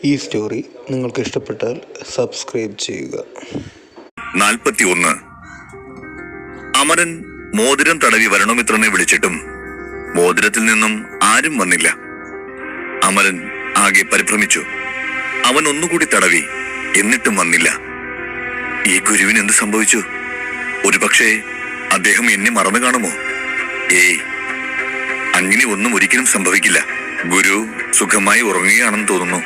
ഈ സ്റ്റോറി നിങ്ങൾക്ക് ഇഷ്ടപ്പെട്ടാൽ സബ്സ്ക്രൈബ് ചെയ്യുക. 41. അമരൻ മോതിരം തടവി വരണമിത്രനെ വിളിച്ചിട്ടും മോതിരത്തിൽ നിന്നും ആരും വന്നില്ല. അമരൻ ആകെ പരിഭ്രമിച്ചു. അവൻ ഒന്നുകൂടി തടവി, എന്നിട്ടും വന്നില്ല. ഈ ഗുരുവിന് എന്ത് സംഭവിച്ചു? ഒരുപക്ഷെ അദ്ദേഹം എന്നെ മറന്നു കാണുമോ? ഏയ്, അങ്ങനെ ഒന്നും ഒരിക്കലും സംഭവിക്കില്ല. ഗുരു സുഖമായി ഉറങ്ങുകയാണെന്ന് തോന്നുന്നു.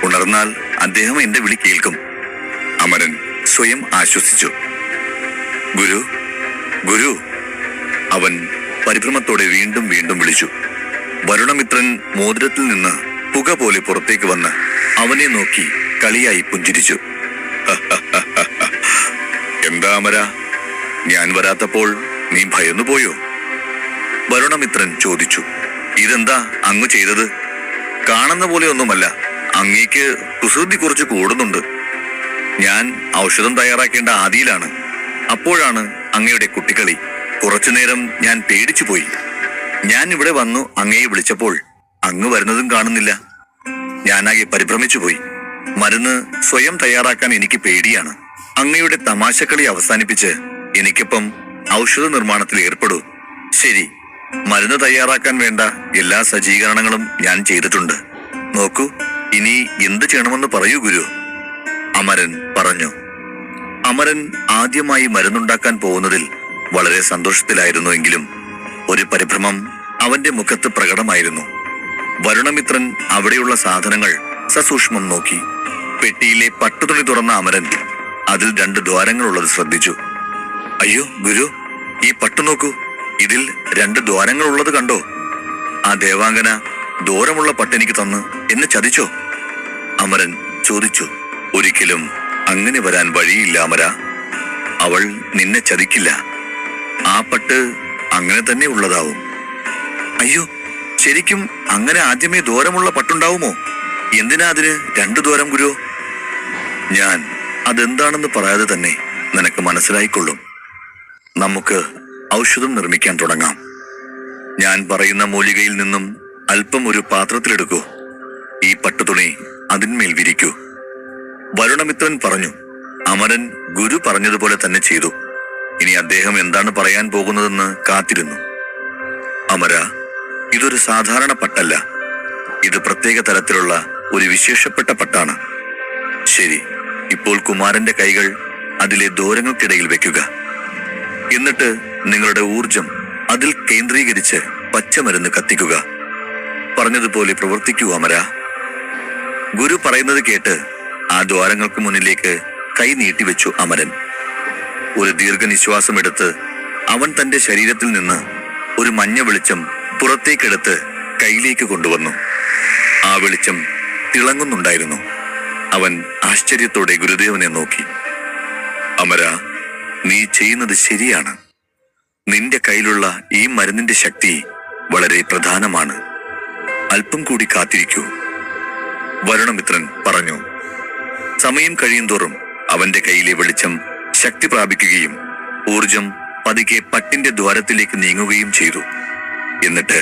ഉണർന്നാൽ അദ്ദേഹം എന്റെ വിളി കേൾക്കും. അമരൻ സ്വയം ആശ്വസിച്ചു. ഗുരു, ഗുരു! അവൻ പരിഭ്രമത്തോടെ വീണ്ടും വീണ്ടും വിളിച്ചു. വരുണമിത്രൻ മോതിരത്തിൽ നിന്ന് പുക പോലെ പുറത്തേക്ക് വന്ന് അവനെ നോക്കി കളിയായി പുഞ്ചിരിച്ചു. എന്താ അമര, ഞാൻ വരാത്തപ്പോൾ നീ ഭയന്നു പോയോ? വരുണമിത്രൻ ചോദിച്ചു. ഇതെന്താ അങ്ങ് ചെയ്തത്? കാണുന്ന പോലെ ഒന്നുമല്ല, അങ്ങേക്ക് കുസൃതി കുറച്ച് കൂടുന്നുണ്ട്. ഞാൻ ഔഷധം തയ്യാറാക്കേണ്ട ആദിയിലാണ്. അപ്പോഴാണ് അങ്ങയുടെ കുട്ടിക്കളി. കുറച്ചുനേരം ഞാൻ പേടിച്ചു പോയി. ഞാൻ ഇവിടെ വന്നു അങ്ങയെ വിളിച്ചപ്പോൾ അങ്ങ് വരുന്നതും കാണുന്നില്ല. ഞാനാകെ പരിഭ്രമിച്ചു പോയി. മരുന്ന് സ്വയം തയ്യാറാക്കാൻ എനിക്ക് പേടിയാണ്. അങ്ങയുടെ തമാശക്കളി അവസാനിപ്പിച്ച് എനിക്കൊപ്പം ഔഷധ നിർമ്മാണത്തിൽ ഏർപ്പെടൂ. ശരി, മരുന്ന് തയ്യാറാക്കാൻ വേണ്ട എല്ലാ സജ്ജീകരണങ്ങളും ഞാൻ ചെയ്തിട്ടുണ്ട്. നോക്കൂ, ഇനി എന്ത് ചെയ്യണമെന്ന് പറയൂ ഗുരു. അമരൻ പറഞ്ഞു. അമരൻ ആദ്യമായി മരുന്നുണ്ടാക്കാൻ പോകുന്നതിൽ വളരെ സന്തോഷത്തിലായിരുന്നുവെങ്കിലും ഒരു പരിഭ്രമം അവന്റെ മുഖത്ത് പ്രകടമായിരുന്നു. വരുണമിത്രൻ അവിടെയുള്ള സാധനങ്ങൾ സസൂക്ഷ്മം നോക്കി. പെട്ടിയിലെ പട്ടുതുണി തുറന്ന അമരൻ അതിൽ 2 ദ്വാരങ്ങളുള്ളത് ശ്രദ്ധിച്ചു. അയ്യോ ഗുരു, ഈ പട്ടു നോക്കൂ, ഇതിൽ 2 ദ്വാരങ്ങളുള്ളത് കണ്ടോ? ആ ദേവാംഗന ദൂരമുള്ള പട്ടെനിക്ക് തന്ന് എന്നെ ചതിച്ചോ? അമരൻ ചോദിച്ചു. ഒരിക്കലും അങ്ങനെ വരാൻ വഴിയില്ല അമര. അവൾ നിന്നെ ചതിക്കില്ല. ആ പട്ട് അങ്ങനെ തന്നെ ഉള്ളതാവും. അയ്യോ, ശരിക്കും അങ്ങനെ ആദ്യമേ ദൂരമുള്ള പട്ടുണ്ടാവുമോ? എന്തിനാ അതിന് 2 ദ്വാരം ഗുരു? ഞാൻ അതെന്താണെന്ന് പറയാതെ തന്നെ നിനക്ക് മനസ്സിലായിക്കൊള്ളും. നമുക്ക് ഔഷധം നിർമ്മിക്കാൻ തുടങ്ങാം. ഞാൻ പറയുന്ന മൂലികയിൽ നിന്നും അല്പം ഒരു പാത്രത്തിലെടുക്കൂ. ഈ പട്ടുതുണി അതിന്മേൽ വിരിക്കൂ. വരുണമിത്രൻ പറഞ്ഞു. അമരൻ ഗുരു പറഞ്ഞതുപോലെ തന്നെ ചെയ്തു. ഇനി അദ്ദേഹം എന്താണ് പറയാൻ പോകുന്നതെന്ന് കാത്തിരുന്നു. അമര, ഇതൊരു സാധാരണ പട്ടല്ല. ഇത് പ്രത്യേക തരത്തിലുള്ള ഒരു വിശേഷപ്പെട്ട പട്ടാണ്. ശരി, ഇപ്പോൾ കുമാരന്റെ കൈകൾ അതിലെ ദൂരങ്ങൾക്കിടയിൽ വെക്കുക. എന്നിട്ട് നിങ്ങളുടെ ഊർജം അതിൽ കേന്ദ്രീകരിച്ച് പച്ചമരുന്ന് കത്തിക്കുക. പറഞ്ഞതുപോലെ പ്രവർത്തിക്കൂ അമര. ഗുരു പറയുന്നത് കേട്ട് ആ ദ്വാരങ്ങൾക്ക് മുന്നിലേക്ക് കൈ നീട്ടിവെച്ചു അമരൻ. ഒരു ദീർഘനിശ്വാസം എടുത്ത് അവൻ തന്റെ ശരീരത്തിൽ നിന്ന് ഒരു മഞ്ഞ വെളിച്ചം പുറത്തേക്കെടുത്ത് കൈയിലേക്ക് കൊണ്ടുവന്നു. ആ വെളിച്ചം തിളങ്ങുന്നുണ്ടായിരുന്നു. അവൻ ആശ്ചര്യത്തോടെ ഗുരുദേവനെ നോക്കി. അമര, നീ ചെയ്യുന്നത് ശരിയാണ്. നിന്റെ കയ്യിലുള്ള ഈ മരുന്നിന്റെ ശക്തി വളരെ പ്രധാനമാണ്. അല്പം കൂടി കാത്തിരിക്കൂ, വരുണമിത്രൻ പറഞ്ഞു. സമയം കഴിയുന്തോറും അവന്റെ കയ്യിലെ വെളിച്ചം ശക്തി പ്രാപിക്കുകയും ഊർജം പതുക്കെ പട്ടിന്റെ ദ്വാരത്തിലേക്ക് നീങ്ങുകയും ചെയ്തു. എന്നിട്ട്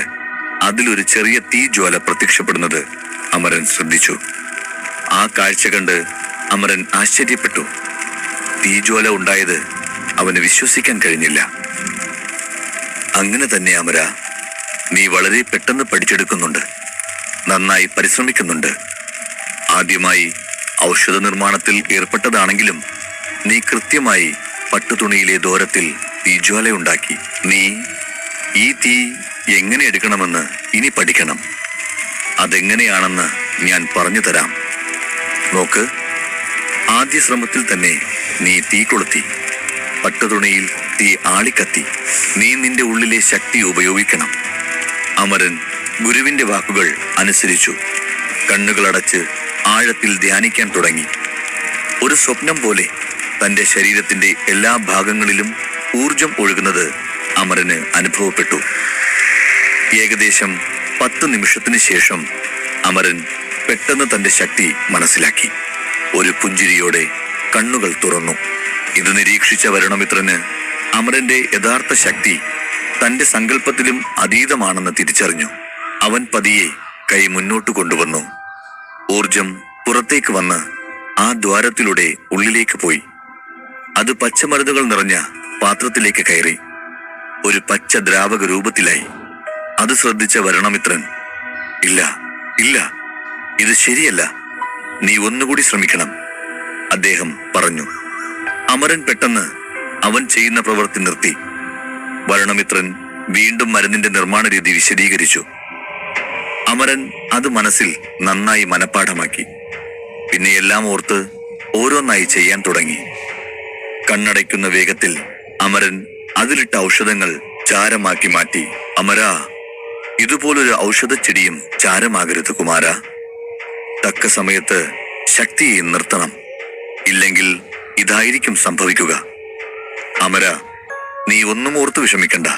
അതിലൊരു ചെറിയ തീജ്വാല പ്രത്യക്ഷപ്പെടുന്നത് അമരൻ ശ്രദ്ധിച്ചു. ആ കാഴ്ച കണ്ട് അമരൻ ആശ്ചര്യപ്പെട്ടു. തീജ്വാല ഉണ്ടായത് അവന് വിശ്വസിക്കാൻ കഴിഞ്ഞില്ല. അങ്ങനെ തന്നെ അമര, നീ വളരെ പെട്ടെന്ന് പഠിച്ചെടുക്കുന്നുണ്ട്. നന്നായി പരിശ്രമിക്കുന്നുണ്ട്. ആദ്യമായി ഔഷധ നിർമ്മാണത്തിൽ ഏർപ്പെട്ടതാണെങ്കിലും നീ കൃത്യമായി പട്ടുതുണിയിലെ ദൂരത്തിൽ തീജ്വാലയുണ്ടാക്കി. നീ ഈ തീ എങ്ങനെ എടുക്കണമെന്ന് ഇനി പഠിക്കണം. അതെങ്ങനെയാണെന്ന് ഞാൻ പറഞ്ഞു തരാം. നോക്ക്, ആദ്യ ശ്രമത്തിൽ തന്നെ നീ തീ കൊളുത്തി. പട്ടുതുണിയിൽ തീ ആളിക്കത്തി. നീ നിന്റെ ഉള്ളിലെ ശക്തി ഉപയോഗിക്കണം. അമരൻ ഗുരുവിന്റെ വാക്കുകൾ അനുസരിച്ചു. കണ്ണുകളടച്ച് ആഴത്തിൽ ധ്യാനിക്കാൻ തുടങ്ങി. ഒരു സ്വപ്നം പോലെ തന്റെ ശരീരത്തിന്റെ എല്ലാ ഭാഗങ്ങളിലും ഊർജം ഒഴുകുന്നത് അമരന് അനുഭവപ്പെട്ടു. ഏകദേശം 10 നിമിഷത്തിന് ശേഷം അമരൻ പെട്ടെന്ന് തന്റെ ശക്തി മനസ്സിലാക്കി. ഒരു പുഞ്ചിരിയോടെ കണ്ണുകൾ തുറന്നു. ഇത് നിരീക്ഷിച്ച വരുണമിത്രന് അമരന്റെ യഥാർത്ഥ ശക്തി തന്റെ സങ്കല്പത്തിലും അതീതമാണെന്ന് തിരിച്ചറിഞ്ഞു. അവൻ പതിയെ കൈ മുന്നോട്ട് കൊണ്ടുവന്നു. ഊർജം പുറത്തേക്ക് വന്ന് ആ ദ്വാരത്തിലൂടെ ഉള്ളിലേക്ക് പോയി. അത് പച്ചമരുന്നുകൾ നിറഞ്ഞ പാത്രത്തിലേക്ക് കയറി ഒരു പച്ച ദ്രാവക രൂപത്തിലായി. അത് ശ്രദ്ധിച്ച വരണമിത്രൻ, ഇല്ല ഇല്ല, ഇത് ശരിയല്ല, നീ ഒന്നുകൂടി ശ്രമിക്കണം, അദ്ദേഹം പറഞ്ഞു. അമരൻ പെട്ടെന്ന് അവൻ ചെയ്യുന്ന പ്രവൃത്തി നിർത്തി. വരണമിത്രൻ വീണ്ടും മരുന്നിന്റെ നിർമ്മാണ രീതി വിശദീകരിച്ചു. അമരൻ അത് മനസ്സിൽ നന്നായി മനഃപ്പാഠമാക്കി. പിന്നെ എല്ലാം ഓർത്ത് ഓരോന്നായി ചെയ്യാൻ തുടങ്ങി. കണ്ണടയ്ക്കുന്ന വേഗത്തിൽ അമരൻ അതിലിട്ട ഔഷധങ്ങൾ ചാരമാക്കി മാറ്റി. അമരാ, ഇതുപോലൊരു ഔഷധച്ചെടിയും ചാരമാകരുത് കുമാര. തക്ക സമയത്ത് ശക്തിയെ നിർത്തണം, ഇല്ലെങ്കിൽ ഇതായിരിക്കും സംഭവിക്കുക. അമര, നീ ഒന്നും ഓർത്ത് വിഷമിക്കണ്ട.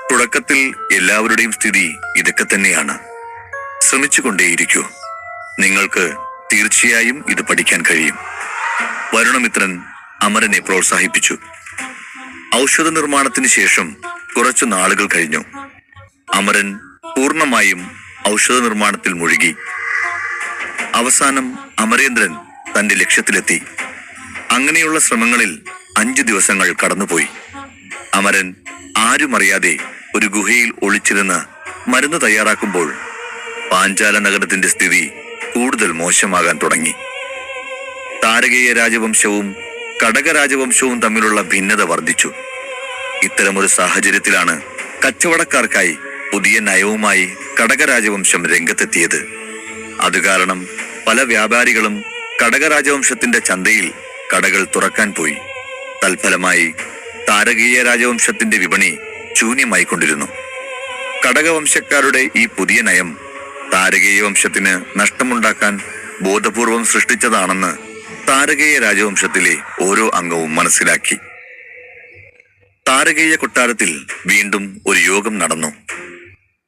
തുടക്കത്തിൽ എല്ലാവരുടെയും സ്ഥിതി ഇതൊക്കെ തന്നെയാണ്. ശ്രമിച്ചുകൊണ്ടേയിരിക്കൂ, നിങ്ങൾക്ക് തീർച്ചയായും ഇത് പഠിക്കാൻ കഴിയും. വരുണമിത്രൻ അമരനെ പ്രോത്സാഹിപ്പിച്ചു. ഔഷധ നിർമ്മാണത്തിന് ശേഷം കുറച്ചു നാളുകൾ കഴിഞ്ഞു. അമരൻ പൂർണ്ണമായും ഔഷധ നിർമ്മാണത്തിൽ മുഴുകി. അവസാനം അമരേന്ദ്രൻ തന്റെ ലക്ഷ്യത്തിലെത്തി. അങ്ങനെയുള്ള ശ്രമങ്ങളിൽ 5 ദിവസങ്ങൾ കടന്നുപോയി. അമരൻ ആരുമറിയാതെ ഒരു ഗുഹയിൽ ഒളിച്ചിരുന്ന് മരുന്ന് തയ്യാറാക്കുമ്പോൾ പാഞ്ചാല നഗരത്തിന്റെ സ്ഥിതി കൂടുതൽ മോശമാകാൻ തുടങ്ങി. താരകേയ രാജവംശവും കടക രാജവംശവും തമ്മിലുള്ള ഭിന്നത വർദ്ധിച്ചു. ഇത്തരമൊരു സാഹചര്യത്തിലാണ് കച്ചവടക്കാർക്കായി പുതിയ നയവുമായി കടക രാജവംശം രംഗത്തെത്തിയത്. അത് കാരണം പല വ്യാപാരികളും കടക രാജവംശത്തിന്റെ ചന്തയിൽ കടകൾ തുറക്കാൻ പോയി. തൽഫലമായി താരകീയ രാജവംശത്തിന്റെ വിപണി ശൂന്യമായിക്കൊണ്ടിരുന്നു. കടകവംശക്കാരുടെ ഈ പുതിയ നയം താരകീയ വംശത്തിന് നഷ്ടമുണ്ടാക്കാൻ ബോധപൂർവം സൃഷ്ടിച്ചതാണെന്ന് താരകീയ രാജവംശത്തിലെ ഓരോ അംഗവും മനസ്സിലാക്കി. താരകീയ കൊട്ടാരത്തിൽ വീണ്ടും ഒരു യോഗം നടന്നു.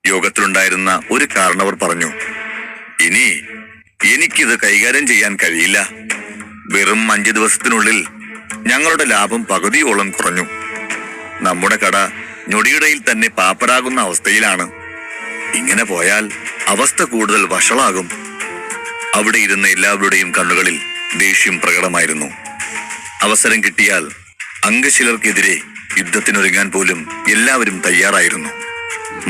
യോഗത്തിലുണ്ടായിരുന്ന ഒരു കാരണവർ പറഞ്ഞു, ഇനി എനിക്കിത് കൈകാര്യം ചെയ്യാൻ കഴിയില്ല. വെറും 5 ദിവസത്തിനുള്ളിൽ ഞങ്ങളുടെ ലാഭം പകുതിയോളം കുറഞ്ഞു. നമ്മുടെ കട ഞൊടിയിടയിൽ തന്നെ പാപ്പരാകുന്ന അവസ്ഥയിലാണ്. ഇങ്ങനെ പോയാൽ അവസ്ഥ കൂടുതൽ വഷളാകും. അവിടെ ഇരുന്ന എല്ലാവരുടെയും കണ്ണുകളിൽ ദേഷ്യം പ്രകടമായിരുന്നു. അവസരം കിട്ടിയാൽ അംഗശിലർക്കെതിരെ യുദ്ധത്തിനൊരുങ്ങാൻ പോലും എല്ലാവരും തയ്യാറായിരുന്നു.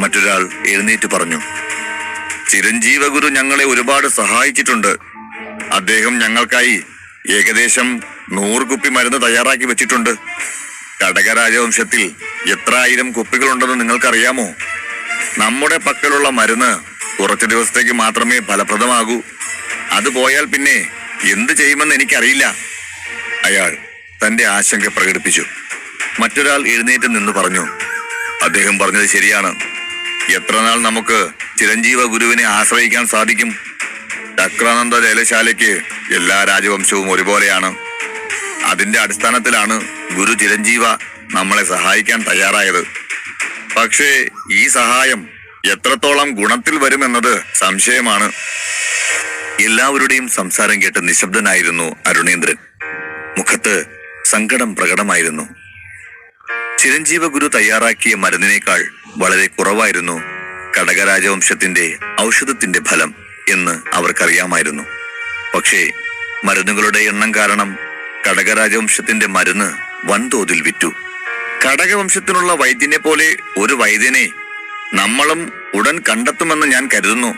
മറ്റൊരാൾ എഴുന്നേറ്റ് പറഞ്ഞു, ചിരഞ്ജീവ ഗുരു ഞങ്ങളെ ഒരുപാട് സഹായിച്ചിട്ടുണ്ട്. അദ്ദേഹം ഞങ്ങൾക്കായി ഏകദേശം 100 കുപ്പി മരുന്ന് തയ്യാറാക്കി വെച്ചിട്ടുണ്ട്. കടക രാജവംശത്തിൽ എത്ര ആയിരം കുപ്പികളുണ്ടെന്ന് നിങ്ങൾക്കറിയാമോ? നമ്മുടെ പക്കലുള്ള മരുന്ന് കുറച്ചു ദിവസത്തേക്ക് മാത്രമേ ഫലപ്രദമാകൂ. അത് പോയാൽ പിന്നെ എന്ത് ചെയ്യുമെന്ന് എനിക്കറിയില്ല. അയാൾ തന്റെ ആശങ്ക പ്രകടിപ്പിച്ചു. മറ്റൊരാൾ എഴുന്നേറ്റ് നിന്ന് പറഞ്ഞു, അദ്ദേഹം പറഞ്ഞത് ശരിയാണ്. എത്ര നാൾ നമുക്ക് ചിരഞ്ജീവ ഗുരുവിനെ ആശ്രയിക്കാൻ സാധിക്കും? ചക്രാനന്ദ ലേലശാലയ്ക്ക് എല്ലാ രാജവംശവും ഒരുപോലെയാണ്. അതിന്റെ അടിസ്ഥാനത്തിലാണ് ഗുരു ചിരഞ്ജീവ നമ്മളെ സഹായിക്കാൻ തയ്യാറായത്. പക്ഷേ ഈ സഹായം എത്രത്തോളം ഗുണത്തിൽ വരുമെന്നത് സംശയമാണ്. എല്ലാവരുടെയും സംസാരം കേട്ട് നിശബ്ദനായിരുന്നു അരുണേന്ദ്രൻ. മുഖത്ത് സങ്കടം പ്രകടമായിരുന്നു. ചിരഞ്ജീവ ഗുരു തയ്യാറാക്കിയ മരുന്നിനേക്കാൾ വളരെ കുറവായിരുന്നു കടകരാജവംശത്തിന്റെ ഔഷധത്തിന്റെ ഫലം എന്ന് അവർക്കറിയാമായിരുന്നു. പക്ഷേ മരുന്നുകളുടെ എണ്ണം കാരണം കടകരാജവംശത്തിന്റെ മരുന്ന് വൻതോതിൽ വിറ്റു. കടകവംശത്തിനുള്ള വൈദ്യനെ പോലെ ഒരു വൈദ്യനെ നമ്മളും ഉടൻ കണ്ടെത്തുമെന്ന് ഞാൻ കരുതുന്നു.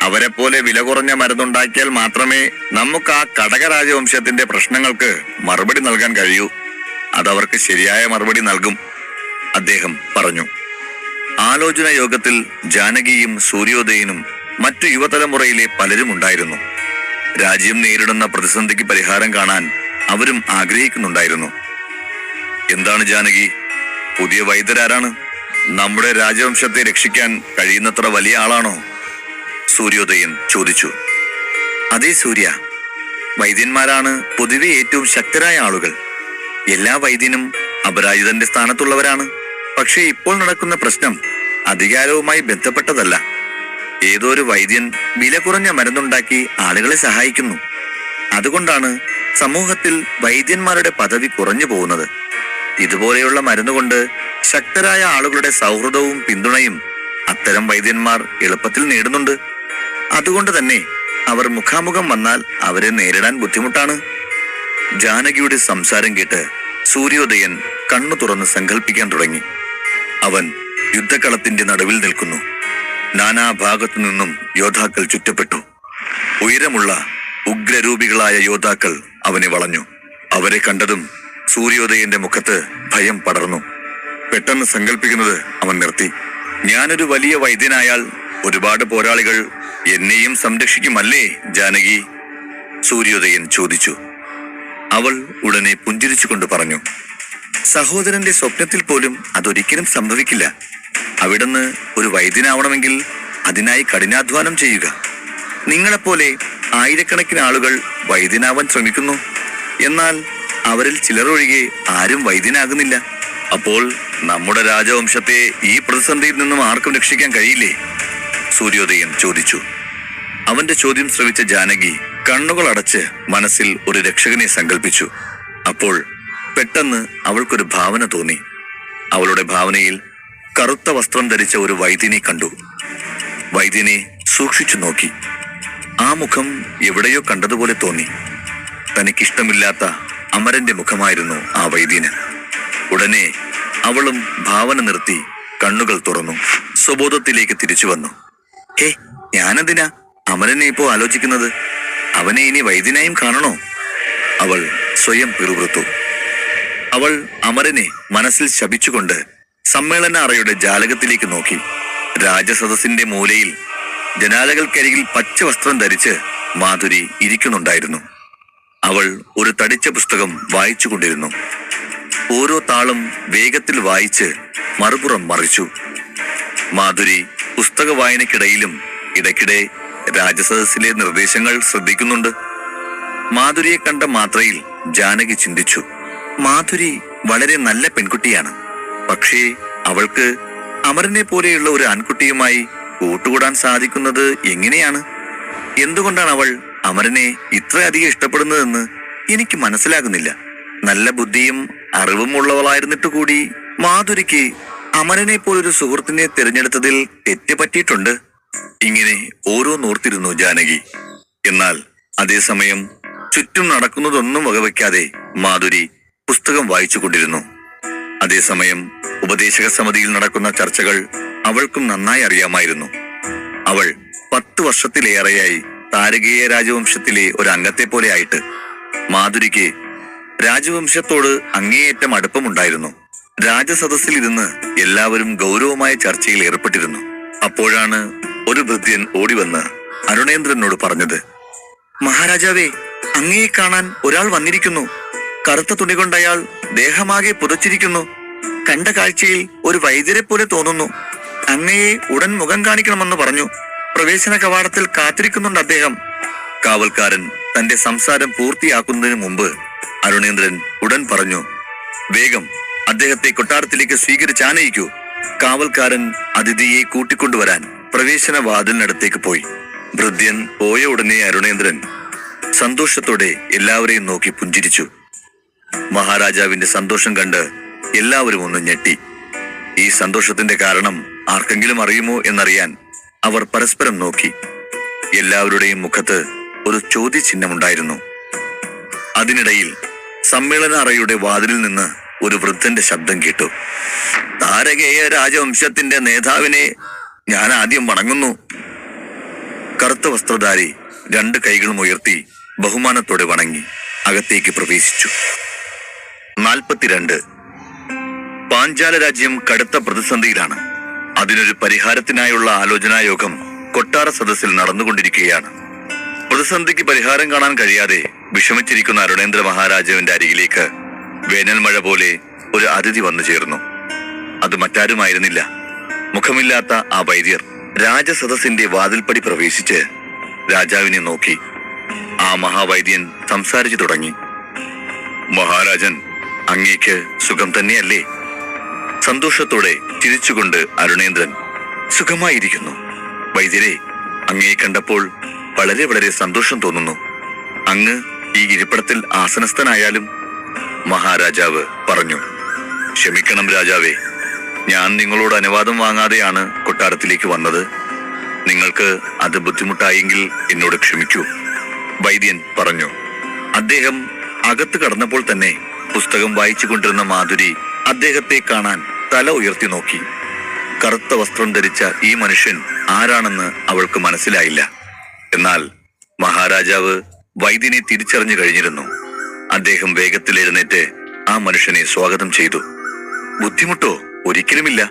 അവരെ പോലെ വില കുറഞ്ഞ മരുന്നുണ്ടാക്കിയാൽ മാത്രമേ നമുക്ക് ആ കടകരാജവംശത്തിന്റെ പ്രശ്നങ്ങൾക്ക് മറുപടി നൽകാൻ കഴിയൂ. അതവർക്ക് ശരിയായ മറുപടി നൽകും, അദ്ദേഹം പറഞ്ഞു. ആലോചന യോഗത്തിൽ ജാനകിയും സൂര്യോദയനും മറ്റു യുവതലമുറയിലെ പലരും ഉണ്ടായിരുന്നു. രാജ്യം നേരിടുന്ന പ്രതിസന്ധിക്ക് പരിഹാരം കാണാൻ അവരും ആഗ്രഹിക്കുന്നുണ്ടായിരുന്നു. എന്താണ് ജാനകി, പുതിയ വൈദ്യരാരാണ്? നമ്മുടെ രാജവംശത്തെ രക്ഷിക്കാൻ കഴിയുന്നത്ര വലിയ ആളാണോ? സൂര്യോദയൻ ചോദിച്ചു. അതേ സൂര്യ, വൈദ്യന്മാരാണ് പൊതുവെ ഏറ്റവും ശക്തരായ ആളുകൾ. എല്ലാ വൈദ്യനും അപരാജിതന്റെ സ്ഥാനത്തുള്ളവരാണ്. പക്ഷേ ഇപ്പോൾ നടക്കുന്ന പ്രശ്നം അധികാരവുമായി ബന്ധപ്പെട്ടതല്ല. ഏതോ ഒരു വൈദ്യൻ വില കുറഞ്ഞ മരുന്നുണ്ടാക്കി ആളുകളെ സഹായിക്കുന്നു. അതുകൊണ്ടാണ് സമൂഹത്തിൽ വൈദ്യന്മാരുടെ പദവി കുറഞ്ഞു പോകുന്നത്. ഇതുപോലെയുള്ള മരുന്നുകൊണ്ട് ശക്തരായ ആളുകളുടെ സൗഹൃദവും പിന്തുണയും അത്തരം വൈദ്യന്മാർ എളുപ്പത്തിൽ നേടുന്നുണ്ട്. അതുകൊണ്ട് തന്നെ അവർ മുഖാമുഖം വന്നാൽ അവരെ നേരിടാൻ ബുദ്ധിമുട്ടാണ്. ജാനകിയുടെ സംസാരം കേട്ട് സൂര്യോദയൻ കണ്ണു തുറന്ന് സങ്കല്പിക്കാൻ തുടങ്ങി. അവൻ യുദ്ധക്കളത്തിന്റെ നടുവിൽ നിൽക്കുന്നു. നാനാഭാഗത്തു നിന്നും യോദ്ധാക്കൾ ചുറ്റപ്പെട്ടു. ഉയരമുള്ള ഉഗ്രരൂപികളായ യോദ്ധാക്കൾ അവനെ വളഞ്ഞു. അവരെ കണ്ടതും സൂര്യോദയന്റെ മുഖത്ത് ഭയം പടർന്നു. പെട്ടെന്ന് സങ്കല്പിക്കുന്നത് അവൻ നിർത്തി. ഞാനൊരു വലിയ വൈദ്യനായാൽ ഒരുപാട് പോരാളികൾ എന്നെയും സംരക്ഷിക്കുമല്ലേ ജാനകി? സൂര്യോദയൻ ചോദിച്ചു. അവൾ ഉടനെ പുഞ്ചിരിച്ചുകൊണ്ട് പറഞ്ഞു, സഹോദരന്റെ സ്വപ്നത്തിൽ പോലും അതൊരിക്കലും സംഭവിക്കില്ല. അവിടുന്ന് ഒരു വൈദ്യനാവണമെങ്കിൽ അതിനായി കഠിനാധ്വാനം ചെയ്യുക. നിങ്ങളെപ്പോലെ ആയിരക്കണക്കിന് ആളുകൾ വൈദ്യനാവാൻ ശ്രമിക്കുന്നു. എന്നാൽ അവരിൽ ചിലരൊഴികെ ആരും വൈദ്യനാകുന്നില്ല. അപ്പോൾ നമ്മുടെ രാജവംശത്തെ ഈ പ്രതിസന്ധിയിൽ നിന്നും ആർക്കും രക്ഷിക്കാൻ കഴിയില്ലേ? സൂര്യോദയൻ ചോദിച്ചു. അവന്റെ ചോദ്യം ശ്രവിച്ച ജാനകി കണ്ണുകൾ അടച്ച് മനസ്സിൽ ഒരു രക്ഷകനെ സങ്കല്പിച്ചു. അപ്പോൾ പെട്ടെന്ന് അവൾക്കൊരു ഭാവന തോന്നി. അവളുടെ ഭാവനയിൽ കറുത്ത വസ്ത്രം ധരിച്ച ഒരു വൈദ്യനെ കണ്ടു. വൈദ്യനെ സൂക്ഷിച്ചു നോക്കി. ആ മുഖം എവിടെയോ കണ്ടതുപോലെ തോന്നി. തനിക്കിഷ്ടമില്ലാത്ത അമരന്റെ മുഖമായിരുന്നു ആ വൈദ്യന്. ഉടനെ അവളും ഭാവന നിർത്തി കണ്ണുകൾ തുറന്നു സ്വബോധത്തിലേക്ക് തിരിച്ചു വന്നു. ഞാനെന്തിനാ അമരനെ ഇപ്പോ ആലോചിക്കുന്നത്? അവനെ ഇനി വൈദ്യനായും കാണണോ? അവൾ സ്വയം പിറുപിറുത്തു. അവൾ അമരനെ മനസ്സിൽ ശപിച്ചുകൊണ്ട് സമ്മേളന അറയുടെ ജാലകത്തിലേക്ക് നോക്കി. രാജസദസ്സിന്റെ മൂലയിൽ ജനാലകൾക്കരികിൽ പച്ച വസ്ത്രം ധരിച്ച് മാധുരി ഇരിക്കുന്നുണ്ടായിരുന്നു. അവൾ ഒരു തടിച്ച പുസ്തകം വായിച്ചു കൊണ്ടിരുന്നു. ഓരോ താളും വേഗത്തിൽ വായിച്ച് മറുപുറം മറിച്ചു. മാധുരി പുസ്തക വായനക്കിടയിലും ഇടയ്ക്കിടെ രാജസദസ്സിലെ നിർദ്ദേശങ്ങൾ ശ്രദ്ധിക്കുന്നുണ്ട്. മാധുരിയെ കണ്ട മാത്രയിൽ ജാനകി ചിന്തിച്ചു, മാധുരി വളരെ നല്ല പെൺകുട്ടിയാണ്. പക്ഷേ അവൾക്ക് അമരനെ പോലെയുള്ള ഒരു ആൺകുട്ടിയുമായി കൂട്ടുകൂടാൻ സാധിക്കുന്നത് എങ്ങനെയാണ്? എന്തുകൊണ്ടാണ് അവൾ അമരനെ ഇത്രയധികം ഇഷ്ടപ്പെടുന്നതെന്ന് എനിക്ക് മനസ്സിലാകുന്നില്ല. നല്ല ബുദ്ധിയും അറിവും ഉള്ളവളായിരുന്നിട്ട് കൂടി മാധുരിക്ക് അമരനെ പോലൊരു സുഹൃത്തിനെ തിരഞ്ഞെടുത്തതിൽ തെറ്റ് പറ്റിയിട്ടുണ്ട്. ഇങ്ങനെ ഓരോന്നോർത്തിരുന്നു ജാനകി. എന്നാൽ അതേസമയം ചുറ്റും നടക്കുന്നതൊന്നും വകവയ്ക്കാതെ മാധുരി പുസ്തകം വായിച്ചു കൊണ്ടിരുന്നു. അതേസമയം ഉപദേശക സമിതിയിൽ നടക്കുന്ന ചർച്ചകൾ അവൾക്കും നന്നായി അറിയാമായിരുന്നു. അവൾ 10 വർഷത്തിലേറെയായി താരകീയ രാജവംശത്തിലെ ഒരു അംഗത്തെ പോലെ ആയിട്ട്. മാധുരിക്ക് രാജവംശത്തോട് അങ്ങേയറ്റം അടുപ്പമുണ്ടായിരുന്നു. രാജസദസ്സിൽ ഇരുന്ന് എല്ലാവരും ഗൗരവമായ ചർച്ചയിൽ ഏർപ്പെട്ടിരുന്നു. അപ്പോഴാണ് ഒരു ഭൃത്യൻ ഓടിവന്ന് അരുണേന്ദ്രനോട് പറഞ്ഞത്, മഹാരാജാവേ, അങ്ങയെ കാണാൻ ഒരാൾ വന്നിരിക്കുന്നു. കറുത്ത തുണി കൊണ്ടയാൾ ദേഹമാകെ പുതച്ചിരിക്കുന്നു. കണ്ട കാഴ്ചയിൽ ഒരു വൈദ്യരെ പോലെ തോന്നുന്നു. അങ്ങയെ ഉടൻ മുഖം കാണിക്കണമെന്ന് പറഞ്ഞു. പ്രവേശന കവാടത്തിൽ കാത്തിരിക്കുന്നുണ്ട് അദ്ദേഹം. കാവൽക്കാരൻ തന്റെ സംസാരം പൂർത്തിയാക്കുന്നതിന് മുമ്പ് അരുണേന്ദ്രൻ ഉടൻ പറഞ്ഞു, വേഗം അദ്ദേഹത്തെ കൊട്ടാരത്തിലേക്ക് സ്വീകരിച്ചാനയിക്കൂ. കാവൽക്കാരൻ അതിഥിയെ കൂട്ടിക്കൊണ്ടുവരാൻ പ്രവേശന വാതിലിനടുത്തേക്ക് പോയി. ഭൃത്യൻ പോയ ഉടനെ അരുണേന്ദ്രൻ സന്തോഷത്തോടെ എല്ലാവരെയും നോക്കി പുഞ്ചിരിച്ചു. മഹാരാജാവിന്റെ സന്തോഷം കണ്ട് എല്ലാവരും ഒന്ന് ഞെട്ടി. ഈ സന്തോഷത്തിന്റെ കാരണം ആർക്കെങ്കിലും അറിയുമോ എന്നറിയാൻ അവർ പരസ്പരം നോക്കി. എല്ലാവരുടെയും മുഖത്ത് ഒരു ചോദ്യചിഹ്നമുണ്ടായിരുന്നു. അതിനിടയിൽ സമ്മേളന അറയുടെ വാതിലിൽ നിന്ന് ഒരു വൃദ്ധന്റെ ശബ്ദം കേട്ടു. താരകേയ രാജവംശത്തിന്റെ നേതാവിനെ ഞാൻ ആദ്യം വണങ്ങുന്നു. കറുത്ത വസ്ത്രധാരി 2 കൈകളും ഉയർത്തി ബഹുമാനത്തോടെ വണങ്ങി അകത്തേക്ക് പ്രവേശിച്ചു. 42 പാഞ്ചാല രാജ്യം കടുത്ത പ്രതിസന്ധിയിലാണ്. അതിനൊരു പരിഹാരത്തിനായുള്ള ആലോചനായോഗം കൊട്ടാര സദസ്സിൽ നടന്നുകൊണ്ടിരിക്കുകയാണ്. പ്രതിസന്ധിക്ക് പരിഹാരം കാണാൻ കഴിയാതെ വിഷമിച്ചിരിക്കുന്ന അരുണേന്ദ്ര മഹാരാജാവിന്റെ അരികിലേക്ക് വേനൽ മഴ പോലെ ഒരു അതിഥി വന്നു ചേർന്നു. അത് മറ്റാരുമായിരുന്നില്ല, മുഖമില്ലാത്ത ആ വൈദ്യർ. രാജസദസ്സിന്റെ വാതിൽപ്പടി പ്രവേശിച്ച് രാജാവിനെ നോക്കി ആ മഹാവൈദ്യൻ സംസാരിച്ചു തുടങ്ങി. മഹാരാജൻ, അങ്ങേക്ക് സുഖം തന്നെയല്ലേ? സന്തോഷത്തോടെ ചിരിച്ചുകൊണ്ട് അരുണേന്ദ്രൻ, സുഖമായിരിക്കുന്നു വൈദ്യരെ. അങ്ങയെ കണ്ടപ്പോൾ വളരെ വളരെ സന്തോഷം തോന്നുന്നു. അങ്ങ് ഈ ഇരിപ്പിടത്തിൽ ആസനസ്ഥനായാലും. മഹാരാജാവ് പറഞ്ഞു. ക്ഷമിക്കണം രാജാവേ, ഞാൻ നിങ്ങളോട് അനുവാദം വാങ്ങാതെയാണ് കൊട്ടാരത്തിലേക്ക് വന്നത്. നിങ്ങൾക്ക് അത് ബുദ്ധിമുട്ടായെങ്കിൽ എന്നോട് ക്ഷമിക്കൂ, വൈദ്യൻ പറഞ്ഞു. അദ്ദേഹം അകത്ത് കടന്നപ്പോൾ തന്നെ പുസ്തകം വായിച്ചു കൊണ്ടിരുന്ന മാധുരി അദ്ദേഹത്തെ കാണാൻ തല ഉയർത്തി നോക്കി. കറുത്ത വസ്ത്രം ധരിച്ച ഈ മനുഷ്യൻ ആരാണെന്ന് അവൾക്ക് മനസ്സിലായില്ല. എന്നാൽ മഹാരാജാവ് വൈദ്യനെ തിരിച്ചറിഞ്ഞു കഴിഞ്ഞിരുന്നു. അദ്ദേഹം വേഗത്തിൽ എഴുന്നേറ്റ് ആ മനുഷ്യനെ സ്വാഗതം ചെയ്തു. ബുദ്ധിമുട്ടോ? ഒരിക്കലുമില്ല.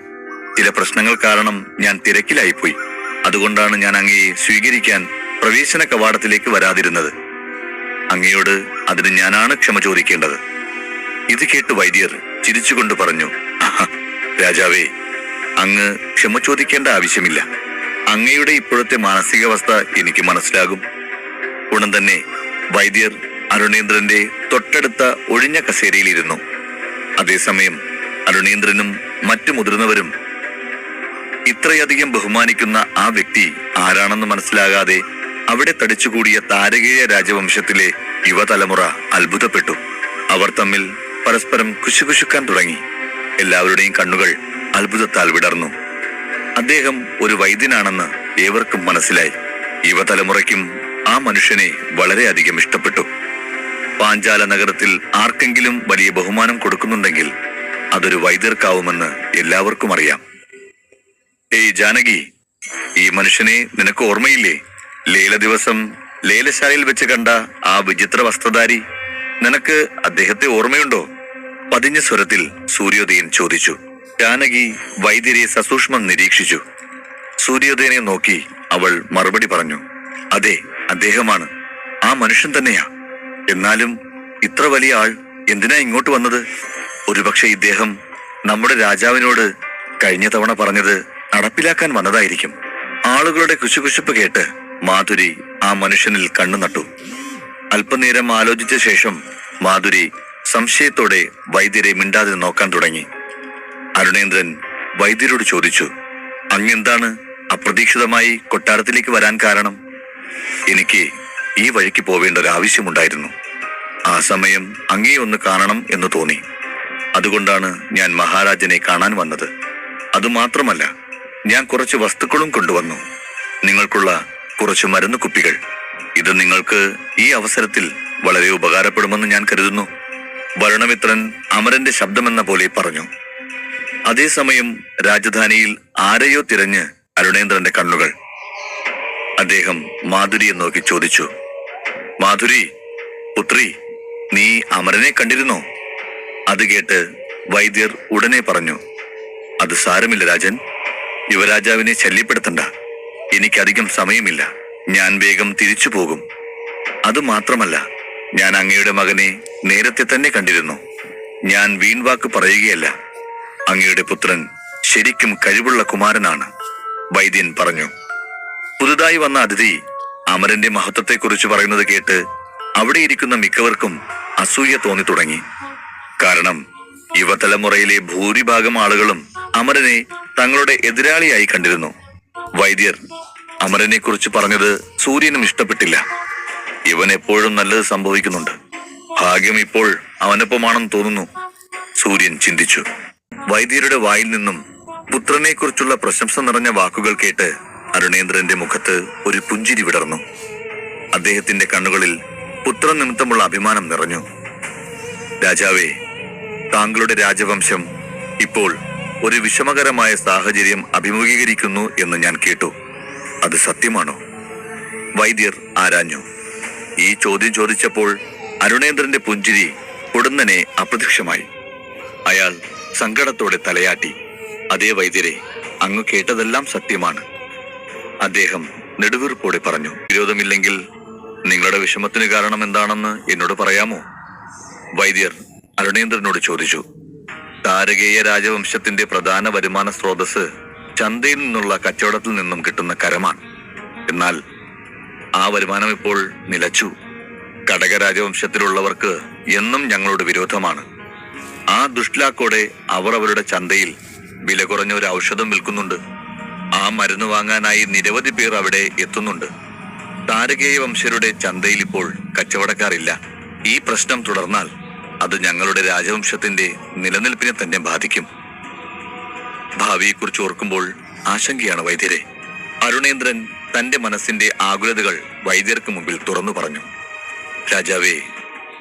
ചില പ്രശ്നങ്ങൾ കാരണം ഞാൻ തിരക്കിലായിപ്പോയി. അതുകൊണ്ടാണ് ഞാൻ അങ്ങയെ സ്വീകരിക്കാൻ പ്രവേശന കവാടത്തിലേക്ക് വരാതിരുന്നത്. അങ്ങയോട് അതിന് ഞാനാണ് ക്ഷമ ചോദിക്കേണ്ടത്. ഇത് കേട്ട് വൈദ്യർ ചിരിച്ചുകൊണ്ട് പറഞ്ഞു, രാജാവേ, അങ്ങ് ക്ഷമ ചോദിക്കേണ്ട ആവശ്യമില്ല. അങ്ങയുടെ ഇപ്പോഴത്തെ മാനസികാവസ്ഥ എനിക്ക് മനസ്സിലാകും. ഉടൻ തന്നെ വൈദ്യർ അരുണേന്ദ്രന്റെ തൊട്ടടുത്ത ഒഴിഞ്ഞ കസേരയിലിരുന്നു. അതേസമയം അരുണേന്ദ്രനും മറ്റു മുതിർന്നവരും ഇത്രയധികം ബഹുമാനിക്കുന്ന ആ വ്യക്തി ആരാണെന്ന് മനസ്സിലാകാതെ അവിടെ തടിച്ചുകൂടിയ താരകേയ രാജവംശത്തിലെ യുവതലമുറ അത്ഭുതപ്പെട്ടു. അവർ തമ്മിൽ പരസ്പരം കുശുകുശുക്കാൻ തുടങ്ങി. എല്ലാവരുടെയും കണ്ണുകൾ അത്ഭുതത്താൽ വിടർന്നു. അദ്ദേഹം ഒരു വൈദ്യനാണെന്ന് ഏവർക്കും മനസ്സിലായി. യുവതലമുറയ്ക്കും ആ മനുഷ്യനെ വളരെയധികം ഇഷ്ടപ്പെട്ടു. പാഞ്ചാല നഗരത്തിൽ ആർക്കെങ്കിലും വലിയ ബഹുമാനം കൊടുക്കുന്നുണ്ടെങ്കിൽ അതൊരു വൈദ്യർക്കാവുമെന്ന് എല്ലാവർക്കും അറിയാം. ഏയ് ജാനകി, ഈ മനുഷ്യനെ നിനക്ക് ഓർമ്മയില്ലേ? ലേല ദിവസം ലേലശാലയിൽ വെച്ച് കണ്ട ആ വിചിത്ര വസ്ത്രധാരി. നിനക്ക് അദ്ദേഹത്തെ ഓർമ്മയുണ്ടോ? പതിഞ്ഞ സ്വരത്തിൽ സൂര്യോദയൻ ചോദിച്ചു. ജാനകി വൈദ്യരെ സസൂക്ഷ്മം നിരീക്ഷിച്ചു. സൂര്യോദയനെ നോക്കി അവൾ മറുപടി പറഞ്ഞു, അതെ, അദ്ദേഹമാണ്. ആ മനുഷ്യൻ തന്നെയാ. എന്നാലും ഇത്ര വലിയ ആൾ എന്തിനാ ഇങ്ങോട്ട് വന്നത്? ഒരുപക്ഷെ ഇദ്ദേഹം നമ്മുടെ രാജാവിനോട് കഴിഞ്ഞ തവണ പറഞ്ഞത് നടപ്പിലാക്കാൻ വന്നതായിരിക്കും. ആളുകളുടെ കുശുകുശുപ്പ് കേട്ട് മാധുരി ആ മനുഷ്യനിൽ കണ്ണു നട്ടു. അല്പനേരം ആലോചിച്ച ശേഷം മാധുരി സംശയത്തോടെ വൈദ്യരെ മിണ്ടാതെ നോക്കാൻ തുടങ്ങി. അരുണേന്ദ്രൻ വൈദ്യരോട് ചോദിച്ചു, അങ്ങെന്താണ് അപ്രതീക്ഷിതമായി കൊട്ടാരത്തിലേക്ക് വരാൻ കാരണം? എനിക്ക് ഈ വഴിക്ക് പോവേണ്ട ഒരു ആവശ്യമുണ്ടായിരുന്നു. ആ സമയം അങ്ങേ ഒന്ന് കാണണം എന്ന് തോന്നി. അതുകൊണ്ടാണ് ഞാൻ മഹാരാജനെ കാണാൻ വന്നത്. അതുമാത്രമല്ല, ഞാൻ കുറച്ച് വസ്തുക്കളും കൊണ്ടുവന്നു. നിങ്ങൾക്കുള്ള കുറച്ച് മരുന്ന് കുപ്പികൾ. ഇത് നിങ്ങൾക്ക് ഈ അവസരത്തിൽ വളരെ ഉപകാരപ്പെടുമെന്ന് ഞാൻ കരുതുന്നു. വരണമിത്രൻ അമരന്റെ ശബ്ദമെന്ന പോലെ പറഞ്ഞു. അതേസമയം രാജധാനിയിൽ ആരെയോ തിരഞ്ഞ് അരുണേന്ദ്രന്റെ കണ്ണുകൾ. അദ്ദേഹം മാധുരിയെ നോക്കി ചോദിച്ചു, മാധുരി പുത്രി, നീ അമരനെ കണ്ടിരുന്നോ? അത് കേട്ട് വൈദ്യർ ഉടനെ പറഞ്ഞു, അത് സാരമില്ല രാജൻ, യുവരാജാവിനെ ശല്യപ്പെടുത്തണ്ട. എനിക്കധികം സമയമില്ല. ഞാൻ വേഗം തിരിച്ചു പോകും. അതുമാത്രമല്ല, ഞാൻ അങ്ങയുടെ മകനെ നേരത്തെ തന്നെ കണ്ടിരുന്നു. ഞാൻ വീൺവാക്ക് പറയുകയല്ല. അങ്ങയുടെ പുത്രൻ ശരിക്കും കഴിവുള്ള കുമാരനാണ്, വൈദ്യൻ പറഞ്ഞു. പുതുതായി വന്ന അതിഥി അമരന്റെ മഹത്വത്തെക്കുറിച്ച് പറയുന്നത് കേട്ട് അവിടെ ഇരിക്കുന്ന മിക്കവർക്കും അസൂയ തോന്നി തുടങ്ങി. കാരണം യുവതലമുറയിലെ ഭൂരിഭാഗം ആളുകളും അമരനെ തങ്ങളുടെ എതിരാളിയായി കണ്ടിരുന്നു. വൈദ്യർ അമരനെ കുറിച്ച് പറഞ്ഞത് സൂര്യനും ഇഷ്ടപ്പെട്ടില്ല. ഇവൻ എപ്പോഴും നല്ലത് സംഭവിക്കുന്നുണ്ട്. ഭാഗ്യം ഇപ്പോൾ അവനൊപ്പമാണെന്ന് തോന്നുന്നു, സൂര്യൻ ചിന്തിച്ചു. വൈദ്യരുടെ വായിൽ നിന്നും പുത്രനെ കുറിച്ചുള്ള പ്രശംസ നിറഞ്ഞ വാക്കുകൾ കേട്ട് അരുണേന്ദ്രന്റെ മുഖത്ത് ഒരു പുഞ്ചിരി വിടർന്നു. അദ്ദേഹത്തിന്റെ കണ്ണുകളിൽ പുത്രൻ നിമിത്തമുള്ള അഭിമാനം നിറഞ്ഞു. രാജാവേ, താങ്കളുടെ രാജവംശം ഇപ്പോൾ ഒരു വിഷമകരമായ സാഹചര്യം അഭിമുഖീകരിക്കുന്നു എന്ന് ഞാൻ കേട്ടു. അത് സത്യമാണോ? വൈദ്യർ ആരാഞ്ഞു. ഈ ചോദ്യം ചോദിച്ചപ്പോൾ അരുണേന്ദ്രന്റെ പുഞ്ചിരി ഉടനെ അപ്രത്യക്ഷമായി. അയാൾ സങ്കടത്തോടെ തലയാട്ടി. അതേ വൈദ്യരെ, അങ്ങ് കേട്ടതെല്ലാം സത്യമാണ്, അദ്ദേഹം നെടുവീർപ്പോടെ പറഞ്ഞു. വിരോധമില്ലെങ്കിൽ നിങ്ങളുടെ വിഷമത്തിന് കാരണം എന്താണെന്ന് എന്നോട് പറയാമോ? വൈദ്യർ അരുണേന്ദ്രനോട് ചോദിച്ചു. താരകേയ രാജവംശത്തിന്റെ പ്രധാന വരുമാന സ്രോതസ് ചന്തയിൽ നിന്നുള്ള കച്ചവടത്തിൽ നിന്നും കിട്ടുന്ന കരമാണ്. എന്നാൽ ആ വരുമാനം ഇപ്പോൾ നിലച്ചു. കടക രാജവംശത്തിലുള്ളവർക്ക് എന്നും ഞങ്ങളോട് വിരോധമാണ്. ആ ദുഷ്ലാക്കോടെ അവർ അവരുടെ ചന്തയിൽ വില കുറഞ്ഞ ഒരു ഔഷധം വിൽക്കുന്നുണ്ട്. ആ മരുന്ന് വാങ്ങാനായി നിരവധി പേർ അവിടെ എത്തുന്നുണ്ട്. താരകേയ വംശരുടെ ചന്തയിൽ ഇപ്പോൾ കച്ചവടക്കാരില്ല. ഈ പ്രശ്നം തുടർന്നാൽ അത് ഞങ്ങളുടെ രാജവംശത്തിന്റെ നിലനിൽപ്പിനെ തന്നെ ബാധിക്കും. ഭാവിയെക്കുറിച്ച് ഓർക്കുമ്പോൾ ആശങ്കയാണ് വൈദ്യരെ. അരുണേന്ദ്രൻ തന്റെ മനസ്സിന്റെ ആകുലതകൾ വൈദ്യർക്ക് മുമ്പിൽ തുറന്നു പറഞ്ഞു. രാജാവേ,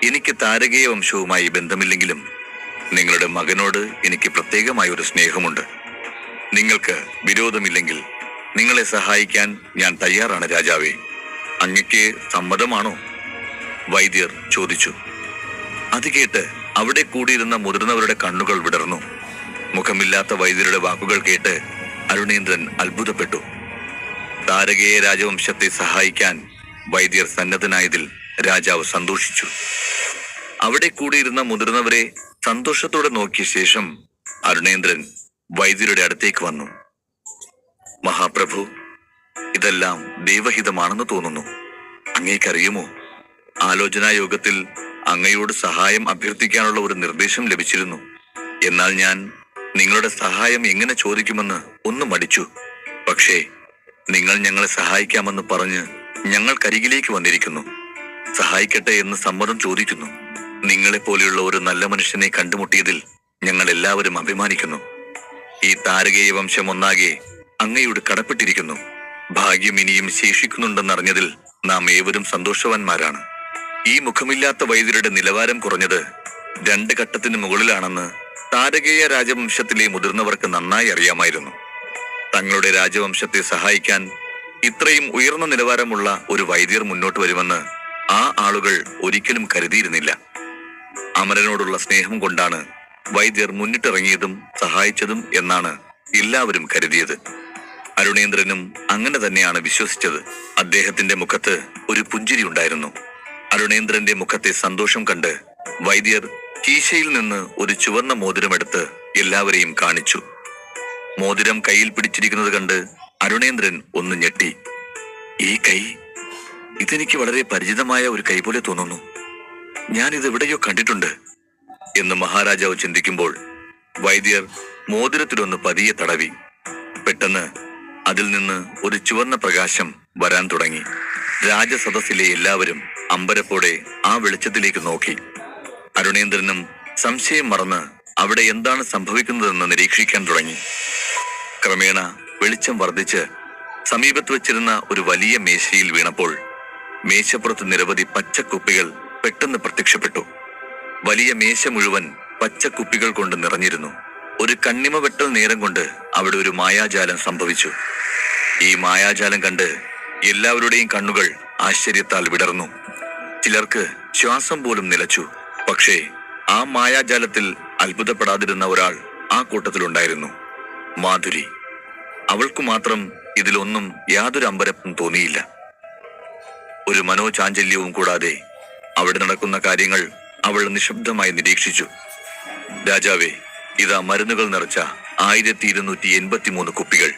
എനിക്ക് താരകേയ വംശവുമായി ബന്ധമില്ലെങ്കിലും നിങ്ങളുടെ മകനോട് എനിക്ക് പ്രത്യേകമായ ഒരു സ്നേഹമുണ്ട്. നിങ്ങൾക്ക് വിരോധമില്ലെങ്കിൽ നിങ്ങളെ സഹായിക്കാൻ ഞാൻ തയ്യാറാണ് രാജാവേ. അങ്ങയ്ക്ക് സമ്മതമാണോ? വൈദ്യർ ചോദിച്ചു. അത് കേട്ട് അവിടെ കൂടിയിരുന്ന മുതിർന്നവരുടെ കണ്ണുകൾ വിടർന്നു. മുഖമില്ലാത്ത വൈദ്യരുടെ വാക്കുകൾ കേട്ട് അരുണേന്ദ്രൻ അത്ഭുതപ്പെട്ടു. താരകേയ രാജവംശത്തെ സഹായിക്കാൻ വൈദ്യർ സന്നദ്ധനായതിൽ രാജാവ് സന്തോഷിച്ചു. അവിടെ കൂടിയിരുന്ന മുതിർന്നവരെ സന്തോഷത്തോടെ നോക്കിയ ശേഷം അരുണേന്ദ്രൻ വൈദ്യരുടെ അടുത്തേക്ക് വന്നു. മഹാപ്രഭു, ഇതെല്ലാം ദൈവഹിതമാണെന്ന് തോന്നുന്നു. അങ്ങേക്കറിയുമോ, ആലോചനാ യോഗത്തിൽ അങ്ങയോട് സഹായം അഭ്യർത്ഥിക്കാനുള്ള ഒരു നിർദ്ദേശം ലഭിച്ചിരുന്നു. എന്നാൽ ഞാൻ നിങ്ങളുടെ സഹായം എങ്ങനെ ചോദിക്കുമെന്ന് ഒന്ന് മടിച്ചു. പക്ഷേ നിങ്ങൾ ഞങ്ങളെ സഹായിക്കാമെന്ന് പറഞ്ഞ് ഞങ്ങൾക്കരികിലേക്ക് വന്നിരിക്കുന്നു. സഹായിക്കട്ടെ എന്ന് സമ്മതം ചോദിക്കുന്നു. നിങ്ങളെപ്പോലെയുള്ള ഒരു നല്ല മനുഷ്യനെ കണ്ടുമുട്ടിയതിൽ ഞങ്ങൾ എല്ലാവരും അഭിമാനിക്കുന്നു. ഈ താരകേയ വംശം ഒന്നാകെ അങ്ങയോട് കടപ്പെട്ടിരിക്കുന്നു. ഭാഗ്യം ഇനിയും ശേഷിക്കുന്നുണ്ടെന്നറിഞ്ഞതിൽ നാം ഏവരും സന്തോഷവാന്മാരാണ്. ഈ മുഖമില്ലാത്ത വൈദ്യരുടെ നിലവാരം കുറഞ്ഞത് 2 ഘട്ടത്തിന് മുകളിലാണെന്ന് താരകേയ രാജവംശത്തിലെ മുതിർന്നവർക്ക് നന്നായി അറിയാമായിരുന്നു. തങ്ങളുടെ രാജവംശത്തെ സഹായിക്കാൻ ഇത്രയും ഉയർന്ന നിലവാരമുള്ള ഒരു വൈദ്യർ മുന്നോട്ട് വരുമെന്ന് ആ ആളുകൾ ഒരിക്കലും കരുതിയിരുന്നില്ല. അമരനോടുള്ള സ്നേഹം കൊണ്ടാണ് വൈദ്യർ മുന്നിട്ടിറങ്ങിയതും സഹായിച്ചതും എന്നാണ് എല്ലാവരും കരുതിയത്. അരുണേന്ദ്രനും അങ്ങനെ തന്നെയാണ് വിശ്വസിച്ചത്. അദ്ദേഹത്തിന്റെ മുഖത്ത് ഒരു പുഞ്ചിരി ഉണ്ടായിരുന്നു. അരുണേന്ദ്രന്റെ മുഖത്തെ സന്തോഷം കണ്ട് വൈദ്യർ കീശയിൽ നിന്ന് ഒരു ചുവന്ന മോതിരമെടുത്ത് എല്ലാവരെയും കാണിച്ചു. മോതിരം കയ്യിൽ പിടിച്ചിരിക്കുന്നത് കണ്ട് അരുണേന്ദ്രൻ ഒന്ന് ഞെട്ടി. ഈ കൈ, ഇതെനിക്ക് വളരെ പരിചിതമായ ഒരു കൈ പോലെ തോന്നുന്നു. ഞാൻ ഇത് എവിടെയോ കണ്ടിട്ടുണ്ട് എന്ന് മഹാരാജാവ് ചിന്തിക്കുമ്പോൾ വൈദ്യർ മോതിരത്തിലൊന്ന് പതിയെ തടവി. പെട്ടെന്ന് അതിൽ നിന്ന് ഒരു ചുവന്ന പ്രകാശം വരാൻ തുടങ്ങി. രാജസദസ്സിലെ എല്ലാവരും അമ്പരപ്പോടെ ആ വെളിച്ചത്തിലേക്ക് നോക്കി. അരുണേന്ദ്രനും സംശയം മറന്ന് അവിടെ എന്താണ് സംഭവിക്കുന്നതെന്ന് നിരീക്ഷിക്കാൻ തുടങ്ങി. ക്രമേണ വെളിച്ചം വർദ്ധിച്ച് സമീപത്ത് വെച്ചിരുന്ന ഒരു വലിയ മേശയിൽ വീണപ്പോൾ മേശപ്പുറത്ത് നിരവധി പച്ചക്കുപ്പികൾ പെട്ടെന്ന് പ്രത്യക്ഷപ്പെട്ടു. വലിയ മേശ മുഴുവൻ പച്ചക്കുപ്പികൾ കൊണ്ട് നിറഞ്ഞിരുന്നു. ഒരു കണ്ണിമ വെട്ടൽ നേരം കൊണ്ട് അവിടെ ഒരു മായാജാലം സംഭവിച്ചു. ഈ മായാജാലം കണ്ട് എല്ലാവരുടെയും കണ്ണുകൾ ആശ്ചര്യത്താൽ വിടർന്നു. ചിലർക്ക് ശ്വാസം പോലും നിലച്ചു. പക്ഷേ ആ മായാജാലത്തിൽ അത്ഭുതപ്പെടാതിരുന്ന ഒരാൾ ആ കൂട്ടത്തിലുണ്ടായിരുന്നു, മാധുരി. അവൾക്കു മാത്രം ഇതിലൊന്നും യാതൊരു അമ്പരപ്പും തോന്നിയില്ല. ഒരു മനോചാഞ്ചല്യവും കൂടാതെ അവിടെ നടക്കുന്ന കാര്യങ്ങൾ അവൾ നിശബ്ദമായി നിരീക്ഷിച്ചു. രാജാവേ, ഇതാ മരുന്നുകൾ നിറച്ച 1283 കുപ്പികൾ.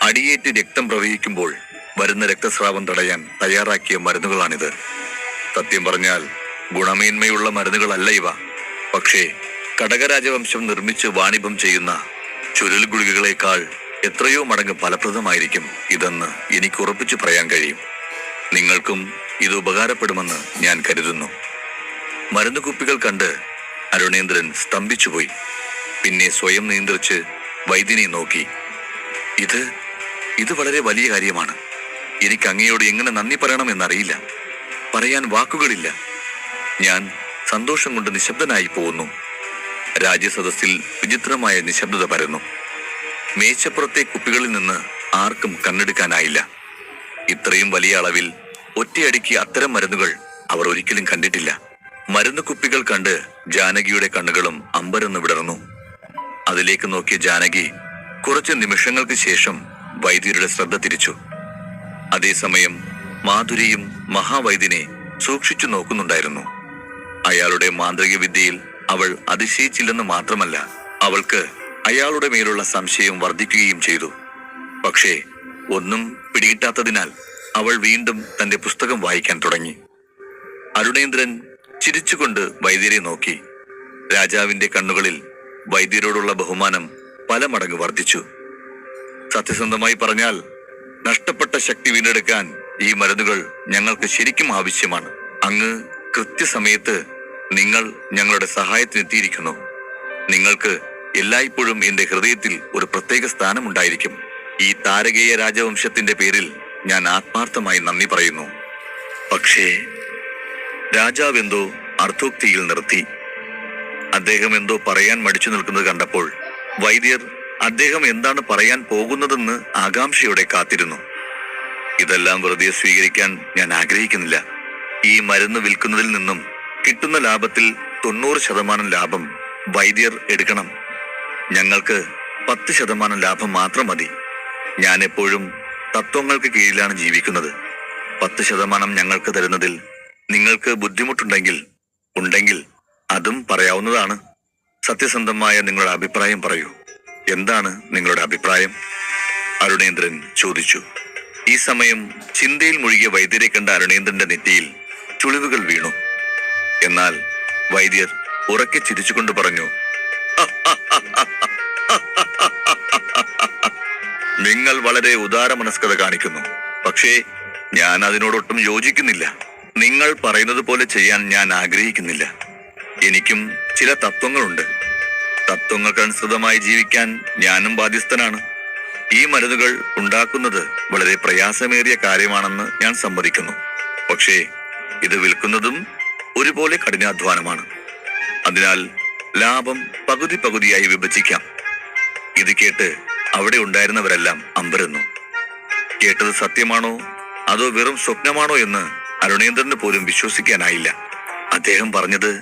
അടിയേറ്റ് രക്തം പ്രവഹിക്കുമ്പോൾ വരുന്ന രക്തസ്രാവം തടയാൻ തയ്യാറാക്കിയ മരുന്നുകളാണിത്. സത്യം പറഞ്ഞാൽ ഗുണമേന്മയുള്ള മരുന്നുകളല്ല ഇവ. പക്ഷേ കടകരാജവംശം നിർമ്മിച്ച് വാണിഭം ചെയ്യുന്ന ചുരുൾ ഗുളികകളേക്കാൾ എത്രയോ മടങ്ങ് ഫലപ്രദമായിരിക്കും ഇതെന്ന് എനിക്ക് ഉറപ്പിച്ചു പറയാൻ കഴിയും. നിങ്ങൾക്കും ഇത് ഉപകാരപ്പെടുമെന്ന് ഞാൻ കരുതുന്നു. മരുന്നുകുപ്പികൾ കണ്ട് അരുണേന്ദ്രൻ സ്തംഭിച്ചുപോയി. പിന്നെ സ്വയം നിയന്ത്രിച്ച് വൈദ്യനെ നോക്കി. ഇത് വളരെ വലിയ കാര്യമാണ്. എനിക്ക് അങ്ങയോട് എങ്ങനെ നന്ദി പറയണമെന്നറിയില്ല. പറയാൻ വാക്കുകളില്ല. ഞാൻ സന്തോഷം കൊണ്ട് നിശബ്ദനായി പോകുന്നു. രാജ്യസദസ്സിൽ വിചിത്രമായ നിശബ്ദത പരന്നു. മേശപ്പുറത്തെ കുപ്പികളിൽ നിന്ന് ആർക്കും കണ്ണെടുക്കാനായില്ല. ഇത്രയും വലിയ അളവിൽ ഒറ്റയടിക്ക് അത്തരം മരുന്നുകൾ അവർ ഒരിക്കലും കണ്ടിട്ടില്ല. മരുന്ന് കുപ്പികൾ കണ്ട് ജാനകിയുടെ കണ്ണുകളും അമ്പരന്ന് വിടർന്നു. അതിലേക്ക് നോക്കിയ ജാനകി കുറച്ച് നിമിഷങ്ങൾക്ക് ശേഷം വൈദ്യരുടെ ശ്രദ്ധ തിരിച്ചു. അതേസമയം മാധുരിയും മഹാവൈദ്യനെ സൂക്ഷിച്ചു നോക്കുന്നുണ്ടായിരുന്നു. അയാളുടെ മാന്ത്രിക വിദ്യയിൽ അവൾ അതിശയിച്ചില്ലെന്ന് മാത്രമല്ല, അവൾക്ക് അയാളുടെ മേലുള്ള സംശയം വർദ്ധിക്കുകയും ചെയ്തു. പക്ഷേ ഒന്നും പിടികിട്ടാത്തതിനാൽ അവൾ വീണ്ടും തന്റെ പുസ്തകം വായിക്കാൻ തുടങ്ങി. അരുണേന്ദ്രൻ ചിരിച്ചുകൊണ്ട് വൈദ്യരെ നോക്കി. രാജാവിന്റെ കണ്ണുകളിൽ വൈദ്യരോടുള്ള ബഹുമാനം പല മടങ്ങ് വർദ്ധിച്ചു. സത്യസന്ധമായി പറഞ്ഞാൽ നഷ്ടപ്പെട്ട ശക്തി വീണ്ടെടുക്കാൻ ഈ മരുന്നുകൾ ഞങ്ങൾക്ക് ശരിക്കും ആവശ്യമാണ്. അങ്ങ് കൃത്യസമയത്ത് നിങ്ങൾ ഞങ്ങളുടെ സഹായത്തിനെത്തിയിരിക്കുന്നു. നിങ്ങൾക്ക് എല്ലായ്പ്പോഴും എന്റെ ഹൃദയത്തിൽ ഒരു പ്രത്യേക സ്ഥാനമുണ്ടായിരിക്കും. ഈ താരകേയ രാജവംശത്തിന്റെ പേരിൽ ഞാൻ ആത്മാർത്ഥമായി നന്ദി പറയുന്നു. പക്ഷേ രാജാവ് എന്തോ അർത്ഥോക്തിയിൽ നിർത്തി. അദ്ദേഹം എന്തോ പറയാൻ മടിച്ചു നിൽക്കുന്നത് കണ്ടപ്പോൾ വൈദ്യർ അദ്ദേഹം എന്താണ് പറയാൻ പോകുന്നതെന്ന് ആകാംക്ഷയോടെ കാത്തിരുന്നു. ഇതെല്ലാം വെറുതെ സ്വീകരിക്കാൻ ഞാൻ ആഗ്രഹിക്കുന്നില്ല. ഈ മരുന്ന് വിൽക്കുന്നതിൽ നിന്നും കിട്ടുന്ന ലാഭത്തിൽ 90% ലാഭം വൈദ്യർ എടുക്കണം. ഞങ്ങൾക്ക് 10% ലാഭം മാത്രം മതി. ഞാൻ എപ്പോഴും തത്വങ്ങൾക്ക് കീഴിലാണ് ജീവിക്കുന്നത്. 10% ഞങ്ങൾക്ക് തരുന്നതിൽ നിങ്ങൾക്ക് ബുദ്ധിമുട്ടുണ്ടെങ്കിൽ അതും പറയാവുന്നതാണ്. സത്യസന്ധമായ നിങ്ങളുടെ അഭിപ്രായം പറയൂ. എന്താണ് നിങ്ങളുടെ അഭിപ്രായം? അരുണേന്ദ്രൻ ചോദിച്ചു. ഈ സമയം ചിന്തയിൽ മുഴുകിയ വൈദ്യരെ കണ്ട അരുണേന്ദ്രന്റെ നെറ്റിയിൽ ചുളിവുകൾ വീണു. എന്നാൽ വൈദ്യർ ഉറക്കെ ചിരിച്ചുകൊണ്ട് പറഞ്ഞു, നിങ്ങൾ വളരെ ഉദാരമനസ്കത കാണിക്കുന്നു. പക്ഷേ ഞാൻ അതിനോടൊട്ടും യോജിക്കുന്നില്ല. നിങ്ങൾ പറയുന്നത് പോലെ ചെയ്യാൻ ഞാൻ ആഗ്രഹിക്കുന്നില്ല. എനിക്കും ചില തത്വങ്ങളുണ്ട്. തത്വങ്ങൾക്കനുസൃതമായി ജീവിക്കാൻ ഞാനും ബാധ്യസ്ഥനാണ്. ഈ മരുന്നുകൾ ഉണ്ടാക്കുന്നത് വളരെ പ്രയാസമേറിയ കാര്യമാണെന്ന് ഞാൻ സമ്മതിക്കുന്നു. പക്ഷേ ഇത് വിൽക്കുന്നതും ഒരുപോലെ കഠിനാധ്വാനമാണ്. അതിനാൽ ലാഭം പകുതിയായി വിഭജിക്കാം. ഇത് കേട്ട് അവിടെ ഉണ്ടായിരുന്നവരെല്ലാം അമ്പരന്നു. കേട്ടത് സത്യമാണോ അതോ വെറും സ്വപ്നമാണോ എന്ന് അരുണേന്ദ്രന് പോലും വിശ്വസിക്കാനായില്ല. അദ്ദേഹം പറഞ്ഞത്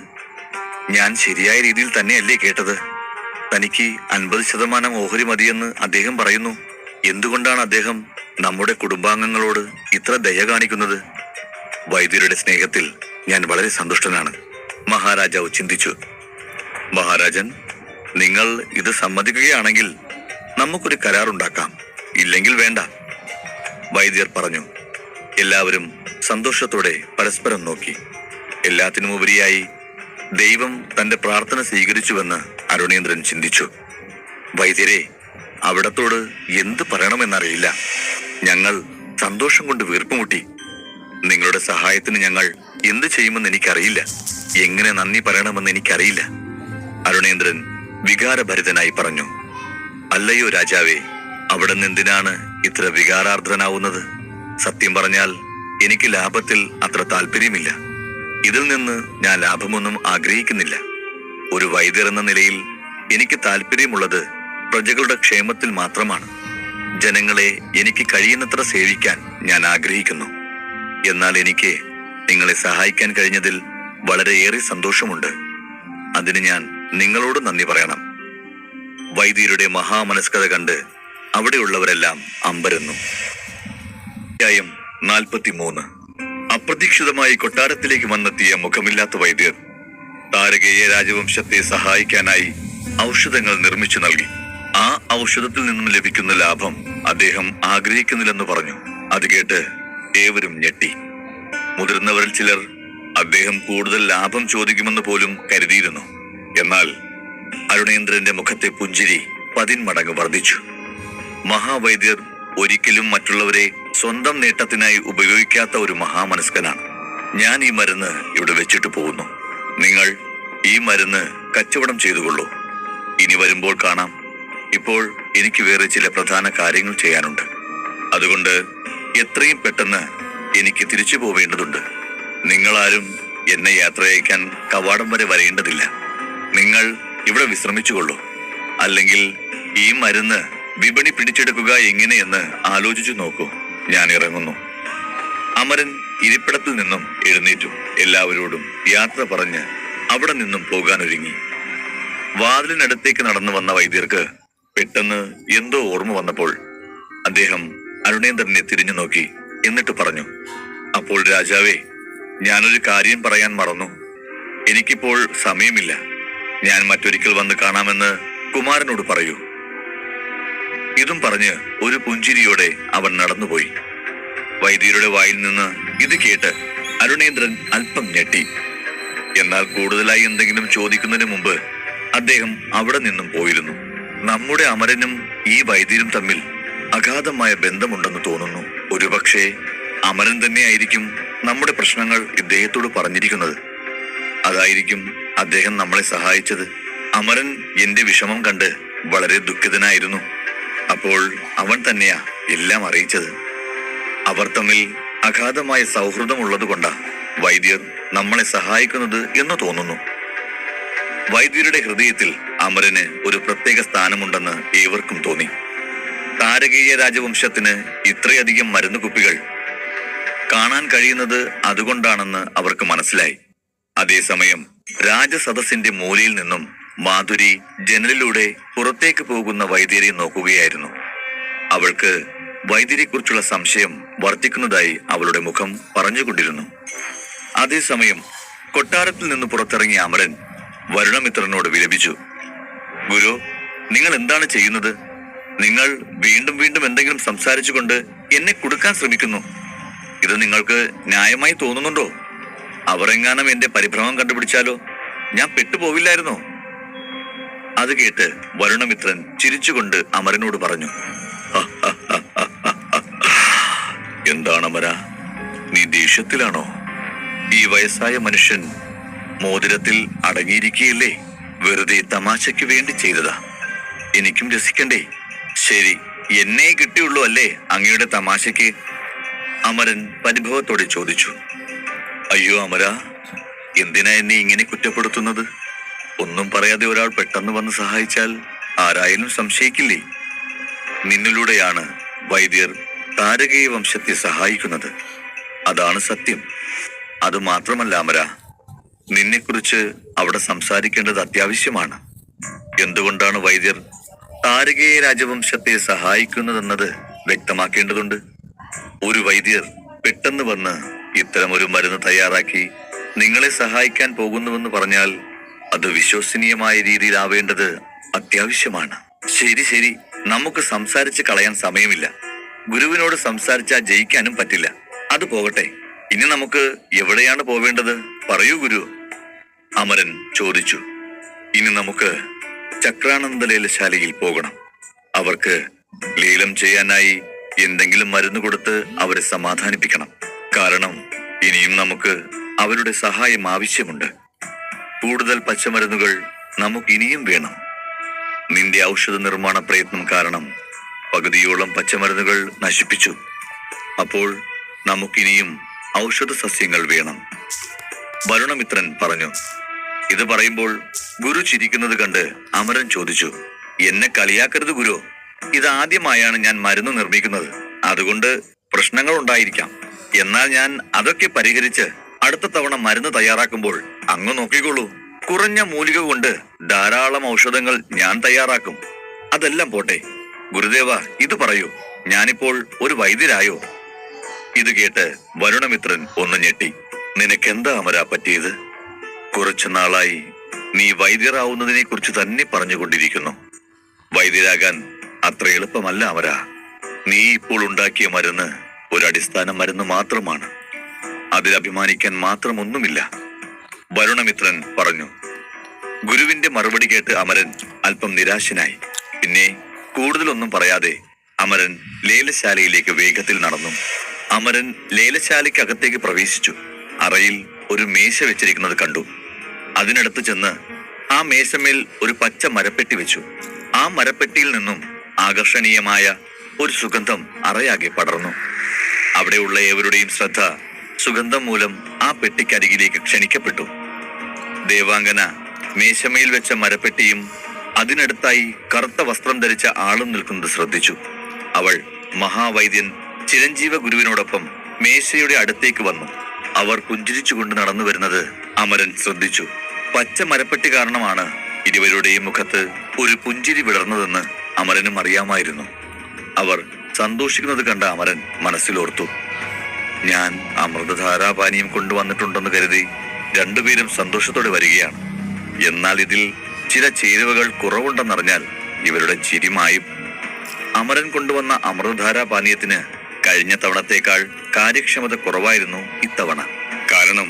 ഞാൻ ശരിയായ രീതിയിൽ തന്നെയല്ലേ കേട്ടത്? തനിക്ക് 50% ഓഹരി മതിയെന്ന് അദ്ദേഹം പറയുന്നു. എന്തുകൊണ്ടാണ് അദ്ദേഹം നമ്മുടെ കുടുംബാംഗങ്ങളോട് ഇത്ര ദയ കാണിക്കുന്നത്? വൈദ്യരുടെ സ്നേഹത്തിൽ ഞാൻ വളരെ സന്തുഷ്ടനാണ്, മഹാരാജാവ് ചിന്തിച്ചു. മഹാരാജൻ, നിങ്ങൾ ഇത് സമ്മതിക്കുകയാണെങ്കിൽ നമുക്കൊരു കരാറുണ്ടാക്കാം. ഇല്ലെങ്കിൽ വേണ്ട, വൈദ്യർ പറഞ്ഞു. എല്ലാവരും സന്തോഷത്തോടെ പരസ്പരം നോക്കി. എല്ലാത്തിനുമുപരിയായി ദൈവം തന്റെ പ്രാർത്ഥന സ്വീകരിച്ചുവെന്ന് അരുണേന്ദ്രൻ ചിന്തിച്ചു. വൈദ്യരെ, അവിടത്തോട് എന്ത് പറയണമെന്നറിയില്ല. ഞങ്ങൾ സന്തോഷം കൊണ്ട് വീർപ്പുമുട്ടി. നിങ്ങളുടെ സഹായത്തിന് ഞങ്ങൾ എന്ത് ചെയ്യുമെന്ന് എനിക്കറിയില്ല. എങ്ങനെ നന്ദി പറയണമെന്ന് എനിക്കറിയില്ല. അരുണേന്ദ്രൻ വികാരഭരിതനായി പറഞ്ഞു. അല്ലയോ രാജാവേ, അവിടുന്ന് എന്തിനാണ് ഇത്ര വികാരാർദ്രനാവുന്നത്? സത്യം പറഞ്ഞാൽ എനിക്ക് ലാഭത്തിൽ അത്ര താല്പര്യമില്ല. ഇതിൽ നിന്ന് ഞാൻ ലാഭമൊന്നും ആഗ്രഹിക്കുന്നില്ല. ഒരു വൈദ്യർ എന്ന നിലയിൽ എനിക്ക് താല്പര്യമുള്ളത് പ്രജകളുടെ ക്ഷേമത്തിൽ മാത്രമാണ്. ജനങ്ങളെ എനിക്ക് കഴിയുന്നത്ര സേവിക്കാൻ ഞാൻ ആഗ്രഹിക്കുന്നു. എന്നാൽ എനിക്ക് നിങ്ങളെ സഹായിക്കാൻ കഴിഞ്ഞതിൽ വളരെയേറെ സന്തോഷമുണ്ട്. അതിന് ഞാൻ നിങ്ങളോട് നന്ദി പറയണം. വൈദ്യരുടെ മഹാമനസ്കത കണ്ട് അവിടെയുള്ളവരെല്ലാം അമ്പരന്നു. അധ്യായം 43. അപ്രതീക്ഷിതമായി കൊട്ടാരത്തിലേക്ക് വന്നെത്തിയ മുഖമില്ലാത്ത വൈദ്യർ താരകേയ രാജവംശത്തെ സഹായിക്കാനായി ഔഷധങ്ങൾ നിർമ്മിച്ചു നൽകി. ആ ഔഷധത്തിൽ നിന്നും ലഭിക്കുന്ന ലാഭം അദ്ദേഹം ആഗ്രഹിക്കുന്നില്ലെന്ന് പറഞ്ഞു. അത് കേട്ട് ഏവരും ഞെട്ടി. മുതിർന്നവരിൽ ചിലർ അദ്ദേഹം കൂടുതൽ ലാഭം ചോദിക്കുമെന്ന് പോലും കരുതിയിരുന്നു. എന്നാൽ അരുണേന്ദ്രന്റെ മുഖത്തെ പുഞ്ചിരി 10 മടങ്ങ് വർദ്ധിച്ചു. മഹാവൈദ്യർ ഒരിക്കലും മറ്റുള്ളവരെ സ്വന്തം നേട്ടത്തിനായി ഉപയോഗിക്കാത്ത ഒരു മഹാമനസ്കനാണ്. ഞാൻ ഈ മരുന്ന് ഇവിടെ വെച്ചിട്ട് പോകുന്നു. നിങ്ങൾ ഈ മരുന്ന് കച്ചവടം ചെയ്തുകൊള്ളൂ. ഇനി വരുമ്പോൾ കാണാം. ഇപ്പോൾ എനിക്ക് വേറെ ചില പ്രധാന കാര്യങ്ങൾ ചെയ്യാനുണ്ട്. അതുകൊണ്ട് എത്രയും പെട്ടെന്ന് എനിക്ക് തിരിച്ചു പോവേണ്ടതുണ്ട്. നിങ്ങളാരും എന്നെ യാത്രയയക്കാൻ കവാടം വരെ വരേണ്ടതില്ല. നിങ്ങൾ ഇവിടെ വിശ്രമിച്ചുകൊള്ളൂ. അല്ലെങ്കിൽ ഈ മരുന്ന് വിപണി പിടിച്ചെടുക്കുക എങ്ങനെയെന്ന് ആലോചിച്ചു നോക്കൂ. ഞാൻ ഇറങ്ങുന്നു. അമരൻ ഇരിപ്പിടത്തിൽ നിന്നും എഴുന്നേറ്റു. എല്ലാവരോടും യാത്ര പറഞ്ഞ് അവിടെ നിന്നും പോകാനൊരുങ്ങി. വാതിലിനടുത്തേക്ക് നടന്നു വന്ന വൈദ്യർക്ക് പെട്ടെന്ന് എന്തോ ഓർമ്മ വന്നപ്പോൾ അദ്ദേഹം അരുണേന്ദ്രനെ തിരിഞ്ഞു നോക്കി. എന്നിട്ട് പറഞ്ഞു, അപ്പോൾ രാജാവേ, ഞാനൊരു കാര്യം പറയാൻ മറന്നു. എനിക്കിപ്പോൾ സമയമില്ല. ഞാൻ മറ്റൊരിക്കൽ വന്ന് കാണാമെന്ന് കുമാരനോട് പറയൂ. ഇതും പറഞ്ഞ് ഒരു പുഞ്ചിരിയോടെ അവൻ നടന്നുപോയി. വൈദ്യരുടെ വായിൽ നിന്ന് ഇത് കേട്ട് അരുണേന്ദ്രൻ അല്പം ഞെട്ടി. എന്നാൽ കൂടുതലായി എന്തെങ്കിലും ചോദിക്കുന്നതിന് മുമ്പ് അദ്ദേഹം അവിടെ നിന്നും പോയിരുന്നു. നമ്മുടെ അമരനും ഈ വൈദ്യരും തമ്മിൽ അഗാധമായ ബന്ധമുണ്ടെന്ന് തോന്നുന്നു. ഒരുപക്ഷെ അമരൻ തന്നെയായിരിക്കും നമ്മുടെ പ്രശ്നങ്ങൾ ഇദ്ദേഹത്തോട് പറഞ്ഞിരിക്കുന്നത്. അതായിരിക്കും അദ്ദേഹം നമ്മളെ സഹായിച്ചത്. അമരൻ എന്റെ വിഷമം കണ്ട് വളരെ ദുഃഖിതനായിരുന്നു. അപ്പോൾ അവൻ തന്നെയാ എല്ലാം അറിയിച്ചത്. അവർ തമ്മിൽ അഗാധമായ സൗഹൃദമുള്ളത് കൊണ്ടാ വൈദ്യർ നമ്മളെ സഹായിക്കുന്നത് എന്ന് തോന്നുന്നു. വൈദ്യരുടെ ഹൃദയത്തിൽ അമരന് ഒരു പ്രത്യേക സ്ഥാനമുണ്ടെന്ന് ഏവർക്കും തോന്നി. താരകീയ രാജവംശത്തിന് ഇത്രയധികം മരുന്നുകുപ്പികൾ കാണാൻ കഴിയുന്നത് അതുകൊണ്ടാണെന്ന് അവർക്ക് മനസ്സിലായി. അതേസമയം രാജസദസ്സിന്റെ മൂലയിൽ നിന്നും മാധുരി ജനലിലൂടെ പുറത്തേക്ക് പോകുന്ന വൈദ്യരെ നോക്കുകയായിരുന്നു. അവൾക്ക് വൈദ്യരെക്കുറിച്ചുള്ള സംശയം വർദ്ധിക്കുന്നതായി അവളുടെ മുഖം പറഞ്ഞുകൊണ്ടിരുന്നു. അതേസമയം കൊട്ടാരത്തിൽ നിന്ന് പുറത്തിറങ്ങിയ അമരൻ വരുണമിത്രനോട് വിലപിച്ചു. ഗുരു, നിങ്ങൾ എന്താണ് ചെയ്യുന്നത്? നിങ്ങൾ വീണ്ടും വീണ്ടും എന്തെങ്കിലും സംസാരിച്ചുകൊണ്ട് എന്നെ കുടുക്കാൻ ശ്രമിക്കുന്നു. ഇത് നിങ്ങൾക്ക് ന്യായമായി തോന്നുന്നുണ്ടോ? അവർ എങ്ങാനും എന്റെ പരിഭ്രമം കണ്ടുപിടിച്ചാലോ? ഞാൻ പെട്ടുപോവില്ലായിരുന്നോ? അത് കേട്ട് വരുണമിത്രൻ ചിരിച്ചുകൊണ്ട് അമരനോട് പറഞ്ഞു, എന്താണ് അമര, നീ ദേഷ്യത്തിലാണോ? ഈ വയസ്സായ മനുഷ്യൻ മോതിരത്തിൽ അടങ്ങിയിരിക്കുകയല്ലേ? വെറുതെ തമാശയ്ക്ക് വേണ്ടി ചെയ്തതാ. എനിക്കും രസിക്കണ്ടേ? ശരി, എന്നെ കിട്ടിയുള്ളൂ അല്ലേ അങ്ങയുടെ തമാശയ്ക്ക്? അമരൻ പരിഭവത്തോടെ ചോദിച്ചു. അയ്യോ അമര, എന്തിനാ എന്നെ ഇങ്ങനെ കുറ്റപ്പെടുത്തുന്നത്? ഒന്നും പറയാതെ ഒരാൾ പെട്ടെന്ന് വന്ന് സഹായിച്ചാൽ ആരായാലും സംശയിക്കില്ലേ? നിന്നിലൂടെയാണ് വൈദ്യർ താരകീയ വംശത്തെ സഹായിക്കുന്നത്. അതാണ് സത്യം. അത് മാത്രമല്ല അമര, നിന്നെക്കുറിച്ച് അവിടെ സംസാരിക്കേണ്ടത് അത്യാവശ്യമാണ്. എന്തുകൊണ്ടാണ് വൈദ്യർ താരകീയ രാജവംശത്തെ സഹായിക്കുന്നതെന്നത് വ്യക്തമാക്കേണ്ടതുണ്ട്. ഒരു വൈദ്യർ പെട്ടെന്ന് വന്ന് ഇത്തരമൊരു മരുന്ന് തയ്യാറാക്കി നിങ്ങളെ സഹായിക്കാൻ പോകുന്നുവെന്ന് പറഞ്ഞാൽ അത് വിശ്വസനീയമായ രീതിയിലാവേണ്ടത് അത്യാവശ്യമാണ്. ശരി ശരി, നമുക്ക് സംസാരിച്ച് കളയാൻ സമയമില്ല. ഗുരുവിനോട് സംസാരിച്ചാൽ ജയിക്കാനും പറ്റില്ല. അത് പോകട്ടെ, ഇനി നമുക്ക് എവിടെയാണ് പോവേണ്ടത്? പറയൂ ഗുരു, അമരൻ ചോദിച്ചു. ഇനി നമുക്ക് ചക്രാനന്ദ ലേലശാലയിൽ പോകണം. അവർക്ക് ലേലം ചെയ്യാനായി എന്തെങ്കിലും മരുന്ന് കൊടുത്ത് അവരെ സമാധാനിപ്പിക്കണം. കാരണം ഇനിയും നമുക്ക് അവരുടെ സഹായം ആവശ്യമുണ്ട്. കൂടുതൽ പച്ചമരുന്നുകൾ നമുക്ക് ഇനിയും വേണം. നിന്റെ ഔഷധ നിർമ്മാണ പ്രയത്നം കാരണം പകുതിയോളം പച്ചമരുന്നുകൾ നശിപ്പിച്ചു. അപ്പോൾ നമുക്കിനിയും ഔഷധ സസ്യങ്ങൾ വേണം. വരുണമിത്രൻ പറഞ്ഞു. ഇത് പറയുമ്പോൾ ഗുരു ചിരിക്കുന്നത് കണ്ട് അമരൻ ചോദിച്ചു, എന്നെ കളിയാക്കരുത് ഗുരു. ഇതാദ്യമായാണ് ഞാൻ മരുന്ന് നിർമ്മിക്കുന്നത്. അതുകൊണ്ട് പ്രശ്നങ്ങൾ ഉണ്ടായിരിക്കാം. എന്നാൽ ഞാൻ അതൊക്കെ പരിഹരിച്ച് അടുത്ത തവണ മരുന്ന് തയ്യാറാക്കുമ്പോൾ അങ്ങ് നോക്കിക്കോളൂ. കുറഞ്ഞ മൂലിക കൊണ്ട് ധാരാളം ഔഷധങ്ങൾ ഞാൻ തയ്യാറാക്കും. അതെല്ലാം പോട്ടെ ഗുരുദേവ, ഇത് പറയൂ, ഞാനിപ്പോൾ ഒരു വൈദ്യരായോ? ഇത് കേട്ട് വരുണമിത്രൻ ഒന്ന് ഞെട്ടി. നിനക്കെന്താ അമര പറ്റിയത്? കുറച്ചു നാളായി നീ വൈദ്യരാവുന്നതിനെ കുറിച്ച് തന്നെ പറഞ്ഞുകൊണ്ടിരിക്കുന്നു. വൈദ്യരാകാൻ അത്ര എളുപ്പമല്ല അമര. നീ ഇപ്പോൾ ഉണ്ടാക്കിയ മരുന്ന് ഒരടിസ്ഥാന മരുന്ന് മാത്രമാണ്. അതിൽ അഭിമാനിക്കാൻ മാത്രമൊന്നുമില്ല, വരുണമിത്രൻ പറഞ്ഞു. ഗുരുവിന്റെ മറുപടി കേട്ട് അമരൻ അല്പം നിരാശനായി. പിന്നെ കൂടുതലൊന്നും പറയാതെ അമരൻ ലേലശാലയിലേക്ക് വേഗത്തിൽ നടന്നു. അമരൻ ലേലശാലയ്ക്കകത്തേക്ക് പ്രവേശിച്ചു. അറയിൽ ഒരു മേശ വെച്ചിരിക്കുന്നത് കണ്ടു. അതിനടുത്ത് ചെന്ന് ആ മേശമേൽ ഒരു പച്ച മരപ്പെട്ടി വെച്ചു. ആ മരപ്പെട്ടിയിൽ നിന്നും ആകർഷണീയമായ ഒരു സുഗന്ധം അറയാകെ പടർന്നു. അവിടെയുള്ള ഏവരുടെയും ശ്രദ്ധ സുഗന്ധം മൂലം ആ പെട്ടിക്കരികിലേക്ക് ക്ഷണിക്കപ്പെട്ടു. ദേവാംഗന മേശമേൽ വെച്ച മരപ്പെട്ടിയും അതിനടുത്തായി കറുത്ത വസ്ത്രം ധരിച്ച ആളും നിൽക്കുന്നത് ശ്രദ്ധിച്ചു. അവൾ മഹാവൈദ്യൻ ചിരഞ്ജീവ ഗുരുവിനോടൊപ്പം മേശയുടെ അടുത്തേക്ക് വന്നു. അവർ പുഞ്ചിരിച്ചുകൊണ്ട് നടന്നു വരുന്നത് അമരൻ ശ്രദ്ധിച്ചു. പച്ച മരപ്പെട്ടി കാരണമാണ് ഇരുവരുടെയും മുഖത്ത് ഒരു പുഞ്ചിരി വിടർന്നതെന്ന് അമരനും അറിയാമായിരുന്നു. അവർ സന്തോഷിക്കുന്നത് കണ്ട അമരൻ മനസ്സിലോർത്തു. ഞാൻ അമൃതധാരാപാനീയം കൊണ്ടുവന്നിട്ടുണ്ടെന്ന് കരുതി രണ്ടുപേരും സന്തോഷത്തോടെ വരികയാണ്. എന്നാൽ ഇതിൽ ചില ചേരുവകൾ കുറവുണ്ടെന്നറിഞ്ഞാൽ ഇവരുടെ ചിരിമായും. അമരൻ കൊണ്ടുവന്ന അമൃതധാരാപാനീയത്തിന് കഴിഞ്ഞ തവണത്തേക്കാൾ കാര്യക്ഷമത കുറവായിരുന്നു ഇത്തവണ. കാരണം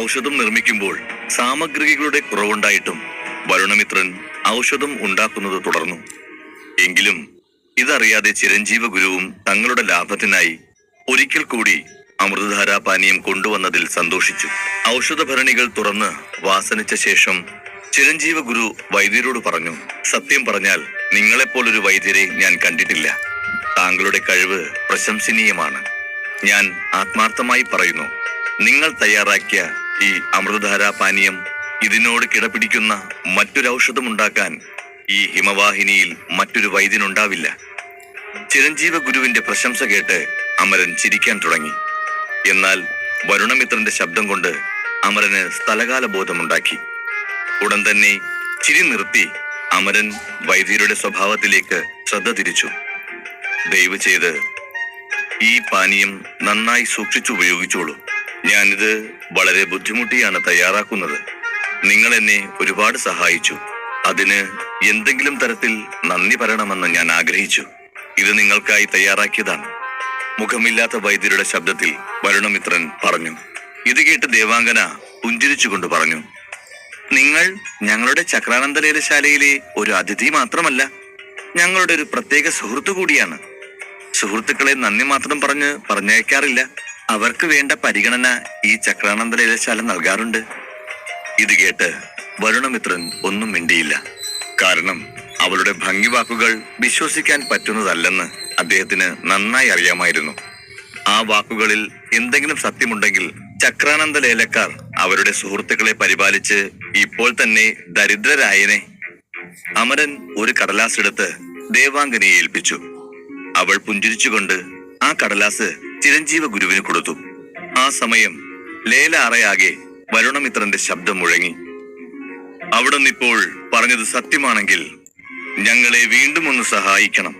ഔഷധം നിർമ്മിക്കുമ്പോൾ സാമഗ്രികളുടെ കുറവുണ്ടായിട്ടും വരുണമിത്രൻ ഔഷധം ഉണ്ടാക്കുന്നത് തുടർന്നു. എങ്കിലും ഇതറിയാതെ ചിരഞ്ജീവ ഗുരുവും തങ്ങളുടെ ലാഭത്തിനായി ഒരിക്കൽ കൂടി അമൃതധാരാപാനീയം കൊണ്ടുവന്നതിൽ സന്തോഷിച്ചു. ഔഷധഭരണികൾ തുറന്ന് വാസനിച്ച ശേഷം ചിരഞ്ജീവ ഗുരു വൈദ്യരോട് പറഞ്ഞു, സത്യം പറഞ്ഞാൽ നിങ്ങളെപ്പോലൊരു വൈദ്യരെ ഞാൻ കണ്ടിട്ടില്ല. താങ്കളുടെ കഴിവ് പ്രശംസനീയമാണ്. ഞാൻ ആത്മാർത്ഥമായി പറയുന്നു, നിങ്ങൾ തയ്യാറാക്കിയ ഈ അമൃതധാരാ പാനീയം ഇതിനോട് കിടപിടിക്കുന്ന മറ്റൊരു ഔഷധം ഉണ്ടാക്കാൻ ഈ ഹിമവാഹിനിയിൽ മറ്റൊരു വൈദ്യനുണ്ടാവില്ല. ചിരഞ്ജീവ ഗുരുവിന്റെ പ്രശംസ കേട്ട് അമരൻ ചിരിക്കാൻ തുടങ്ങി. എന്നാൽ വരുണമിത്രന്റെ ശബ്ദം കൊണ്ട് അമരന് സ്ഥലകാല ബോധമുണ്ടാക്കി. ഉടൻ തന്നെ ചിരി നിർത്തി അമരൻ വൈദ്യരുടെ സ്വഭാവത്തിലേക്ക് ശ്രദ്ധ തിരിച്ചു. ദയവ് ചെയ്ത് ഈ പാനീയം നന്നായി സൂക്ഷിച്ചുപയോഗിച്ചോളൂ. ഞാനിത് വളരെ ബുദ്ധിമുട്ടിയാണ് തയ്യാറാക്കുന്നത്. നിങ്ങൾ എന്നെ ഒരുപാട് സഹായിച്ചു. അതിന് എന്തെങ്കിലും തരത്തിൽ നന്ദി പറയണമെന്ന് ഞാൻ ആഗ്രഹിച്ചു. ഇത് നിങ്ങൾക്കായി തയ്യാറാക്കിയതാണ്. മുഖമില്ലാത്ത വൈദ്യരുടെ ശബ്ദത്തിൽ വരുണമിത്രൻ പറഞ്ഞു. ഇത് കേട്ട് ദേവാംഗന പുഞ്ചിരിച്ചുകൊണ്ട് പറഞ്ഞു, നിങ്ങൾ ഞങ്ങളുടെ ചക്രാനന്ദലേലശാലയിലെ ഒരു അതിഥി മാത്രമല്ല, ഞങ്ങളുടെ ഒരു പ്രത്യേക സുഹൃത്തു കൂടിയാണ്. സുഹൃത്തുക്കളെ നന്ദി മാത്രം പറഞ്ഞയക്കാറില്ല. അവർക്ക് വേണ്ട പരിഗണന ഈ ചക്രാനന്ദലേലശാല നൽകാറുണ്ട്. ഇത് കേട്ട് വരുണമിത്രൻ ഒന്നും മിണ്ടിയില്ല. കാരണം അവളുടെ ഭംഗിവാക്കുകൾ വിശ്വസിക്കാൻ പറ്റുന്നതല്ലെന്ന് അദ്ദേഹത്തിന് നന്നായി അറിയാമായിരുന്നു. ആ വാക്കുകളിൽ എന്തെങ്കിലും സത്യമുണ്ടെങ്കിൽ ചക്രാനന്ദ ലേലക്കാർ അവരുടെ സുഹൃത്തുക്കളെ പരിപാലിച്ച് ഇപ്പോൾ തന്നെ ദരിദ്രരായനെ. അമരൻ ഒരു കടലാസ് എടുത്ത് ദേവാംഗനയെ ഏൽപ്പിച്ചു. അവൾ പുഞ്ചിരിച്ചുകൊണ്ട് ആ കടലാസ് ചിരഞ്ജീവ ഗുരുവിന് കൊടുത്തു. ആ സമയം ലേലാറയാകെ വരുണമിത്രന്റെ ശബ്ദം മുഴങ്ങി. അവിടുന്ന് ഇപ്പോൾ പറഞ്ഞത് സത്യമാണെങ്കിൽ ഞങ്ങളെ വീണ്ടും ഒന്ന് സഹായിക്കണം.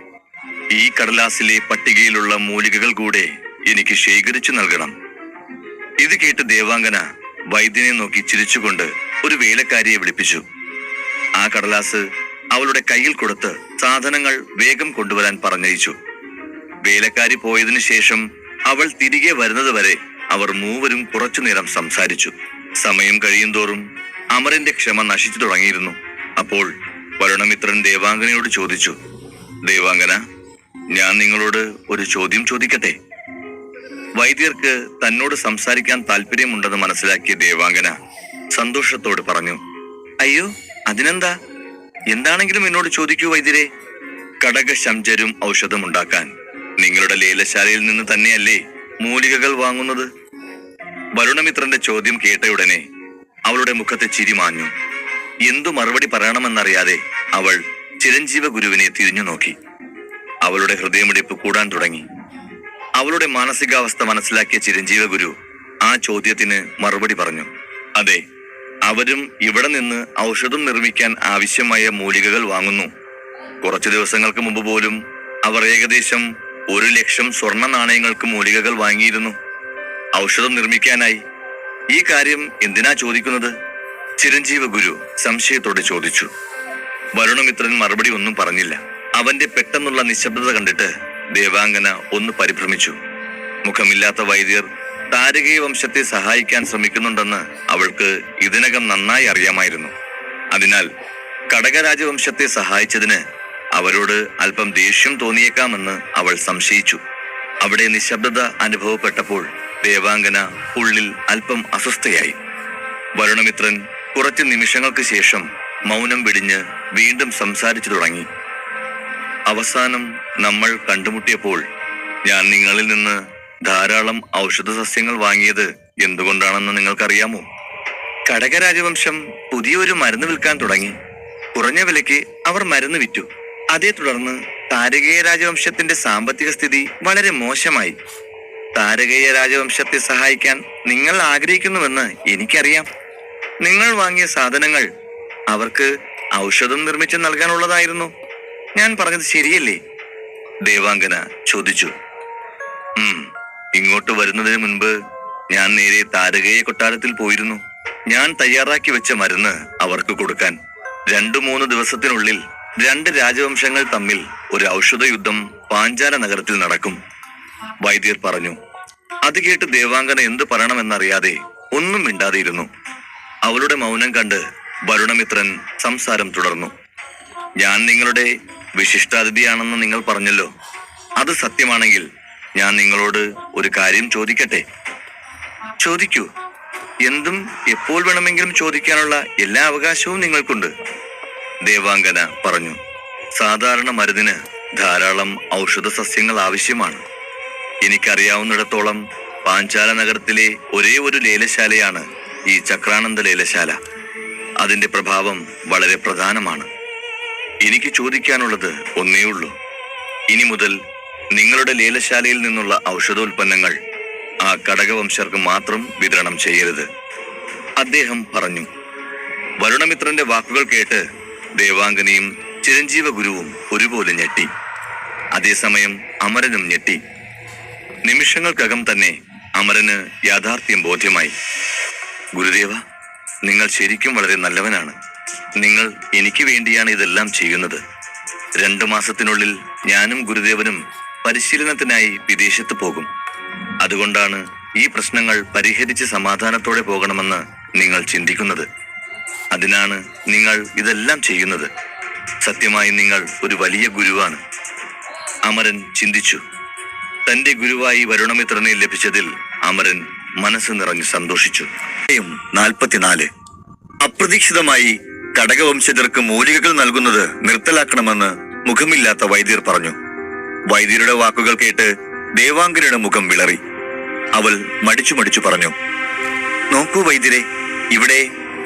ഈ കടലാസിലെ പട്ടികയിലുള്ള മൂലികകൾ കൂടെ എനിക്ക് ശേഖരിച്ചു നൽകണം. ഇത് കേട്ട് ദേവാംഗന വൈദ്യനെ നോക്കി ചിരിച്ചുകൊണ്ട് ഒരു വേലക്കാരിയെ വിളിപ്പിച്ചു. ആ കടലാസ് അവളുടെ കയ്യിൽ കൊടുത്ത് സാധനങ്ങൾ വേഗം കൊണ്ടുവരാൻ പറഞ്ഞയച്ചു. വേലക്കാരി പോയതിനു ശേഷം അവൾ തിരികെ വരുന്നത് വരെ അവർ മൂവരും കുറച്ചുനേരം സംസാരിച്ചു. സമയം കഴിയുന്തോറും അമരന്റെ ക്ഷമ നശിച്ചു തുടങ്ങിയിരുന്നു. അപ്പോൾ വരുണമിത്രൻ ദേവാംഗനയോട് ചോദിച്ചു, ദേവാംഗന, ഞാൻ നിങ്ങളോട് ഒരു ചോദ്യം ചോദിക്കട്ടെ? വൈദ്യർക്ക് തന്നോട് സംസാരിക്കാൻ താല്പര്യമുണ്ടെന്ന് മനസ്സിലാക്കിയ ദേവാംഗന സന്തോഷത്തോട് പറഞ്ഞു, അയ്യോ അതിനെന്താ, എന്താണെങ്കിലും എന്നോട് ചോദിക്കൂ വൈദ്യരെ. കടകശംജരും ഔഷധമുണ്ടാക്കാൻ നിങ്ങളുടെ ലേലശാലയിൽ നിന്ന് തന്നെയല്ലേ മൂലികകൾ വാങ്ങുന്നത്? വരുണമിത്രന്റെ ചോദ്യം കേട്ടയുടനെ അവളുടെ മുഖത്തെ ചിരി മാഞ്ഞു. എന്തു മറുപടി പറയണമെന്നറിയാതെ അവൾ ചിരഞ്ജീവ ഗുരുവിനെ തിരിഞ്ഞു നോക്കി. അവളുടെ ഹൃദയമിടിപ്പ് കൂടാൻ തുടങ്ങി. അവളുടെ മാനസികാവസ്ഥ മനസ്സിലാക്കിയ ചിരഞ്ജീവ ഗുരു ആ ചോദ്യത്തിന് മറുപടി പറഞ്ഞു, അതെ, അവരും ഇവിടെ നിന്ന് ഔഷധം നിർമ്മിക്കാൻ ആവശ്യമായ മൂലികകൾ വാങ്ങുന്നു. കുറച്ചു ദിവസങ്ങൾക്ക് മുമ്പ് പോലും അവർ ഏകദേശം 1,00,000 സ്വർണ്ണ നാണയങ്ങൾക്ക് മൂലികകൾ വാങ്ങിയിരുന്നു, ഔഷധം നിർമ്മിക്കാനായി. ഈ കാര്യം എന്തിനാ ചോദിക്കുന്നത്? ചിരഞ്ജീവ ഗുരു സംശയത്തോടെ ചോദിച്ചു. വരുണമിത്രൻ മറുപടി ഒന്നും പറഞ്ഞില്ല. അവന്റെ പെട്ടെന്നുള്ള നിശബ്ദത കണ്ടിട്ട് ദേവാംഗന ഒന്ന് പരിഭ്രമിച്ചു. മുഖമില്ലാത്ത വൈദ്യർ താരകീയ വംശത്തെ സഹായിക്കാൻ ശ്രമിക്കുന്നുണ്ടെന്ന് അവൾക്ക് ഇതിനകം നന്നായി അറിയാമായിരുന്നു. അതിനാൽ കടകരാജവംശത്തെ സഹായിച്ചതിന് അവരോട് അല്പം ദേഷ്യം തോന്നിയേക്കാമെന്ന് അവൾ സംശയിച്ചു. അവിടെ നിശബ്ദത അനുഭവപ്പെട്ടപ്പോൾ ദേവാംഗന ഉള്ളിൽ അല്പം അസ്വസ്ഥയായി. വരുണമിത്രൻ കുറച്ച് നിമിഷങ്ങൾക്ക് ശേഷം മൗനം വെടിഞ്ഞ് വീണ്ടും സംസാരിച്ചു തുടങ്ങി. അവസാനം നമ്മൾ കണ്ടുമുട്ടിയപ്പോൾ ഞാൻ നിങ്ങളിൽ നിന്ന് ധാരാളം ഔഷധ സസ്യങ്ങൾ വാങ്ങിയത് എന്തുകൊണ്ടാണെന്ന് നിങ്ങൾക്കറിയാമോ? കടകരാജവംശം പുതിയൊരു മരുന്ന് വിൽക്കാൻ തുടങ്ങി. കുറഞ്ഞ വിലയ്ക്ക് അവർ മരുന്ന് വിറ്റു. അതേ തുടർന്ന് താരകേയ രാജവംശത്തിന്റെ സാമ്പത്തിക സ്ഥിതി വളരെ മോശമായി. താരകേയ രാജവംശത്തെ സഹായിക്കാൻ നിങ്ങൾ ആഗ്രഹിക്കുന്നുവെന്ന് എനിക്കറിയാം. നിങ്ങൾ വാങ്ങിയ സാധനങ്ങൾ അവർക്ക് ഔഷധം നിർമ്മിച്ച് നൽകാനുള്ളതായിരുന്നു. ഞാൻ പറഞ്ഞത് ശരിയല്ലേ? ദേവാംഗന ചോദിച്ചു. ഇങ്ങോട്ട് വരുന്നതിന് മുൻപ് ഞാൻ നേരെ താരകേയ കൊട്ടാരത്തിൽ പോയിരുന്നു. ഞാൻ തയ്യാറാക്കി വെച്ച മരുന്ന് അവർക്ക് കൊടുക്കാൻ 2-3 ദിവസത്തിനുള്ളിൽ 2 രാജവംശങ്ങൾ തമ്മിൽ ഒരു ഔഷധ യുദ്ധം പാഞ്ചാല നഗരത്തിൽ നടക്കും, വൈദ്യർ പറഞ്ഞു. അത് കേട്ട് ദേവാംഗന എന്ത് പറയണമെന്നറിയാതെ ഒന്നും മിണ്ടാതെയിരുന്നു. അവളുടെ മൗനം കണ്ട് വരുണമിത്രൻ സംസാരം തുടർന്നു. ഞാൻ നിങ്ങളുടെ വിശിഷ്ടാതിഥിയാണെന്ന് നിങ്ങൾ പറഞ്ഞല്ലോ. അത് സത്യമാണെങ്കിൽ ഞാൻ നിങ്ങളോട് ഒരു കാര്യം ചോദിക്കട്ടെ? ചോദിക്കൂ. എന്തും എപ്പോൾ വേണമെങ്കിലും ചോദിക്കാനുള്ള എല്ലാ അവകാശവും നിങ്ങൾക്കുണ്ട്, ദേവാംഗന പറഞ്ഞു. സാധാരണ മരുന്നിന് ധാരാളം ഔഷധ സസ്യങ്ങൾ ആവശ്യമാണ്. എനിക്കറിയാവുന്നിടത്തോളം പാഞ്ചാല നഗരത്തിലെ ഒരേ ഒരു ലേലശാലയാണ് ഈ ചക്രാനന്ദ ലേലശാല. അതിന്റെ പ്രഭാവം വളരെ പ്രധാനമാണ്. എനിക്ക് ചോദിക്കാനുള്ളത് ഒന്നേ ഉള്ളൂ. ഇനി മുതൽ നിങ്ങളുടെ ലേലശാലയിൽ നിന്നുള്ള ഔഷധോൽപ്പന്നങ്ങൾ ആ കടകവംശർക്ക് മാത്രം വിതരണം ചെയ്യരുത്, അദ്ദേഹം പറഞ്ഞു. വരുണമിത്രന്റെ വാക്കുകൾ കേട്ട് ദേവാംഗനയും ചിരഞ്ജീവ ഗുരുവും ഒരുപോലെ ഞെട്ടി. അതേസമയം അമരനും ഞെട്ടി. നിമിഷങ്ങൾക്കകം തന്നെ അമരന് യാഥാർത്ഥ്യം ബോധ്യമായി. ഗുരുദേവ, നിങ്ങൾ ശരിക്കും വളരെ നല്ലവനാണ്. നിങ്ങൾ എനിക്ക് വേണ്ടിയാണ് ഇതെല്ലാം ചെയ്യുന്നത്. 2 മാസത്തിനുള്ളിൽ ഞാനും ഗുരുദേവനും പരിശീലനത്തിനായി വിദേശത്ത് പോകും. അതുകൊണ്ടാണ് ഈ പ്രശ്നങ്ങൾ പരിഹരിച്ച് സമാധാനത്തോടെ പോകണമെന്ന് നിങ്ങൾ ചിന്തിക്കുന്നത്. അതിനാണ് നിങ്ങൾ ഇതെല്ലാം ചെയ്യുന്നത്. സത്യമായി നിങ്ങൾ ഒരു വലിയ ഗുരുവാണ്. അമരൻ ചിന്തിച്ചു. തന്റെ ഗുരുവായി വരുണമിത്രനെ ലഭിച്ചതിൽ അമരൻ മനസ്സ് നിറഞ്ഞു സന്തോഷിച്ചു. 44 അപ്രതീക്ഷിതമായി കടകവംശജർക്ക് മൂലികകൾ നൽകുന്നത് നിർത്തലാക്കണമെന്ന് മുഖമില്ലാത്ത വൈദ്യർ പറഞ്ഞു. വൈദ്യരുടെ വാക്കുകൾ കേട്ട് ദേവാംഗനയുടെ മുഖം വിളറി. അവൾ മടിച്ചു പറഞ്ഞു, നോക്കൂ വൈദ്യരെ, ഇവിടെ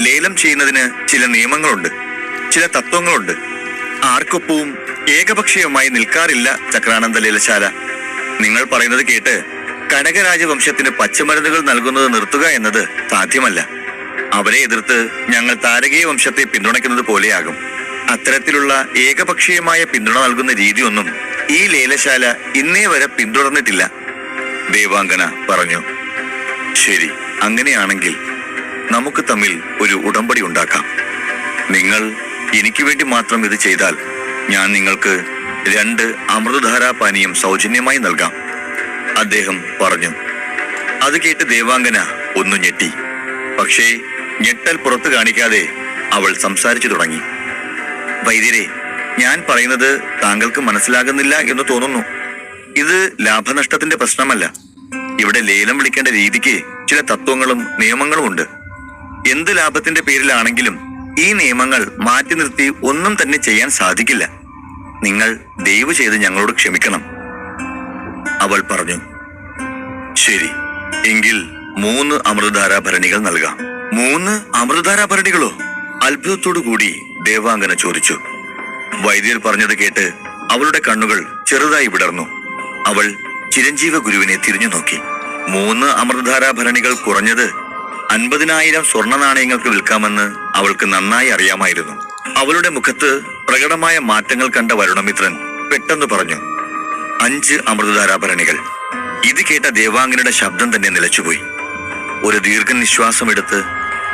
ലേലം ചെയ്യുന്നതിന് ചില നിയമങ്ങളുണ്ട്, ചില തത്വങ്ങളുണ്ട്. ആർക്കൊപ്പവും ഏകപക്ഷീയമായി നിൽക്കാറില്ല ചക്രാനന്ദ ലേലശാല. നിങ്ങൾ പറയുന്നത് കേട്ട് കനകരാജവംശത്തിന് പച്ചമരുന്നുകൾ നൽകുന്നത് നിർത്തുക എന്നത് സാധ്യമല്ല. അവരെ എതിർത്ത് ഞങ്ങൾ താരകീയ വംശത്തെ പിന്തുണയ്ക്കുന്നത് പോലെയാകും. അത്തരത്തിലുള്ള ഏകപക്ഷീയമായ പിന്തുണ നൽകുന്ന രീതിയൊന്നും ഈ ലേലശാല ഇന്നേ വരെ പിന്തുടർന്നിട്ടില്ല, ദേവാംഗന പറഞ്ഞു. ശരി, അങ്ങനെയാണെങ്കിൽ നമുക്ക് തമ്മിൽ ഒരു ഉടമ്പടി ഉണ്ടാക്കാം. നിങ്ങൾ എനിക്ക് വേണ്ടി മാത്രം ഇത് ചെയ്താൽ ഞാൻ നിങ്ങൾക്ക് 2 അമൃതധാരാപാനീയം സൗജന്യമായി നൽകാം, അദ്ദേഹം പറഞ്ഞു. അത് കേട്ട് ദേവാംഗന ഒന്നു ഞെട്ടി. പക്ഷേ ഞെട്ടൽ പുറത്തു കാണിക്കാതെ അവൾ സംസാരിച്ചു തുടങ്ങി. വൈദ്യരെ, ഞാൻ പറയുന്നത് താങ്കൾക്ക് മനസ്സിലാകുന്നില്ല എന്ന് തോന്നുന്നു. ഇത് ലാഭനഷ്ടത്തിന്റെ പ്രശ്നമല്ല. ഇവിടെ ലേലം വിളിക്കേണ്ട രീതിക്ക് ചില തത്വങ്ങളും നിയമങ്ങളും ഉണ്ട്. എന്ത് ലാഭത്തിന്റെ പേരിലാണെങ്കിലും ഈ നിയമങ്ങൾ മാറ്റി നിർത്തി ഒന്നും തന്നെ ചെയ്യാൻ സാധിക്കില്ല. നിങ്ങൾ ദയവ് ചെയ്ത് ഞങ്ങളോട് ക്ഷമിക്കണം, അവൾ പറഞ്ഞു. ശരി, എങ്കിൽ 3 അമൃതധാരാഭരണികൾ നൽകാം. 3 അമൃതധാരാഭരണികളോ? അത്ഭുതത്തോടു കൂടി ദേവാംഗന ചോദിച്ചു. വൈദ്യർ പറഞ്ഞത് കേട്ട് അവളുടെ കണ്ണുകൾ ചെറുതായി വിടർന്നു. അവൾ ചിരഞ്ജീവ ഗുരുവിനെ തിരിഞ്ഞു നോക്കി. 3 അമൃതധാരാഭരണികൾ കുറഞ്ഞത് 50,000 സ്വർണ്ണ നാണയങ്ങൾക്ക് വിൽക്കാമെന്ന് അവൾക്ക് നന്നായി അറിയാമായിരുന്നു. അവളുടെ മുഖത്ത് പ്രകടമായ മാറ്റങ്ങൾ കണ്ട വരുണമിത്രൻ പെട്ടെന്ന് പറഞ്ഞു, 5 അമൃതധാരാഭരണികൾ. ഇത് കേട്ട ദേവാംഗനയുടെ ശബ്ദം തന്നെ നിലച്ചുപോയി. ഒരു ദീർഘനിശ്വാസം എടുത്ത്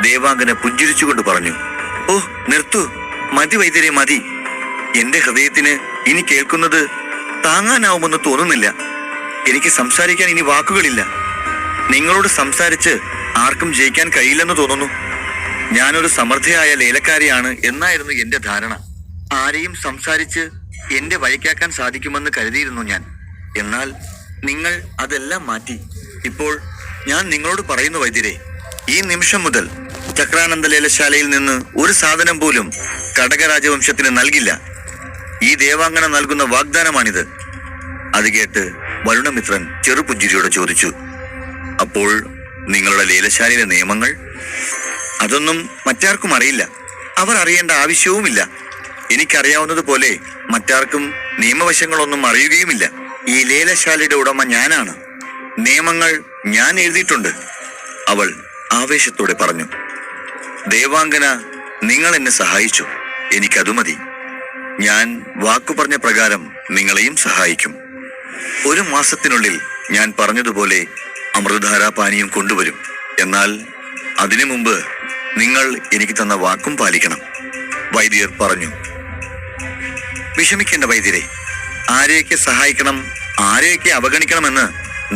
ദേവാംഗന പുഞ്ചിരിച്ചുകൊണ്ട് പറഞ്ഞു, ഓ നിർത്തൂ, മതി വൈദ്യരെ, മതി. എന്റെ ഹൃദയത്തിന് ഇനി കേൾക്കുന്നത് താങ്ങാനാവുമെന്ന് തോന്നുന്നില്ല. എനിക്ക് സംസാരിക്കാൻ ഇനി വാക്കുകളില്ല. നിങ്ങളോട് സംസാരിച്ച് ആർക്കും ജയിക്കാൻ കഴിയില്ലെന്ന് തോന്നുന്നു. ഞാനൊരു സമർത്ഥയായ ലേലക്കാരിയാണ് എന്നായിരുന്നു എന്റെ ധാരണ. ആരെയും സംസാരിച്ച് എന്റെ വഴിക്കാക്കാൻ സാധിക്കുമെന്ന് കരുതിയിരുന്നു ഞാൻ. എന്നാൽ നിങ്ങൾ അതെല്ലാം മാറ്റി. ഇപ്പോൾ ഞാൻ നിങ്ങളോട് പറയുന്നു വൈദ്യരെ, ഈ നിമിഷം മുതൽ ചക്രാനന്ദ ലേലശാലയിൽ നിന്ന് ഒരു സാധനം പോലും കടകരാജവംശത്തിന് നൽകില്ല. ഈ ദേവാംഗന നൽകുന്ന വാഗ്ദാനമാണിത്. അത് കേട്ട് വരുണമിത്രൻ ചെറുപുഞ്ചിരിയോടെ ചോദിച്ചു, അപ്പോൾ നിങ്ങളുടെ ലേലശാലയിലെ നിയമങ്ങൾ? അതൊന്നും മറ്റാർക്കും അറിയില്ല. അവർ അറിയേണ്ട ആവശ്യവുമില്ല. എനിക്കറിയാവുന്നതുപോലെ മറ്റാർക്കും നിയമവശങ്ങളൊന്നും അറിയുകയുമില്ല. ഈ ലേലശാലയുടെ ഉടമ ഞാനാണ്. നിയമങ്ങൾ ഞാൻ എഴുതിയിട്ടുണ്ട്, അവൾ ആവേശത്തോടെ പറഞ്ഞു. ദേവാംഗന, നിങ്ങൾ എന്നെ സഹായിച്ചു, എനിക്കതു മതി. ഞാൻ വാക്കു പറഞ്ഞ പ്രകാരം നിങ്ങളെയും സഹായിക്കും. 1 മാസത്തിനുള്ളിൽ ഞാൻ പറഞ്ഞതുപോലെ അമൃതധാരാപാനീയം കൊണ്ടുവരും. എന്നാൽ അതിനു മുമ്പ് നിങ്ങൾ എനിക്ക് തന്ന വാക്കും പാലിക്കണം, വൈദ്യർ പറഞ്ഞു. വിഷമിക്കേണ്ട വൈദ്യരെ, ആരെയൊക്കെ സഹായിക്കണം, ആരെയൊക്കെ അവഗണിക്കണമെന്ന്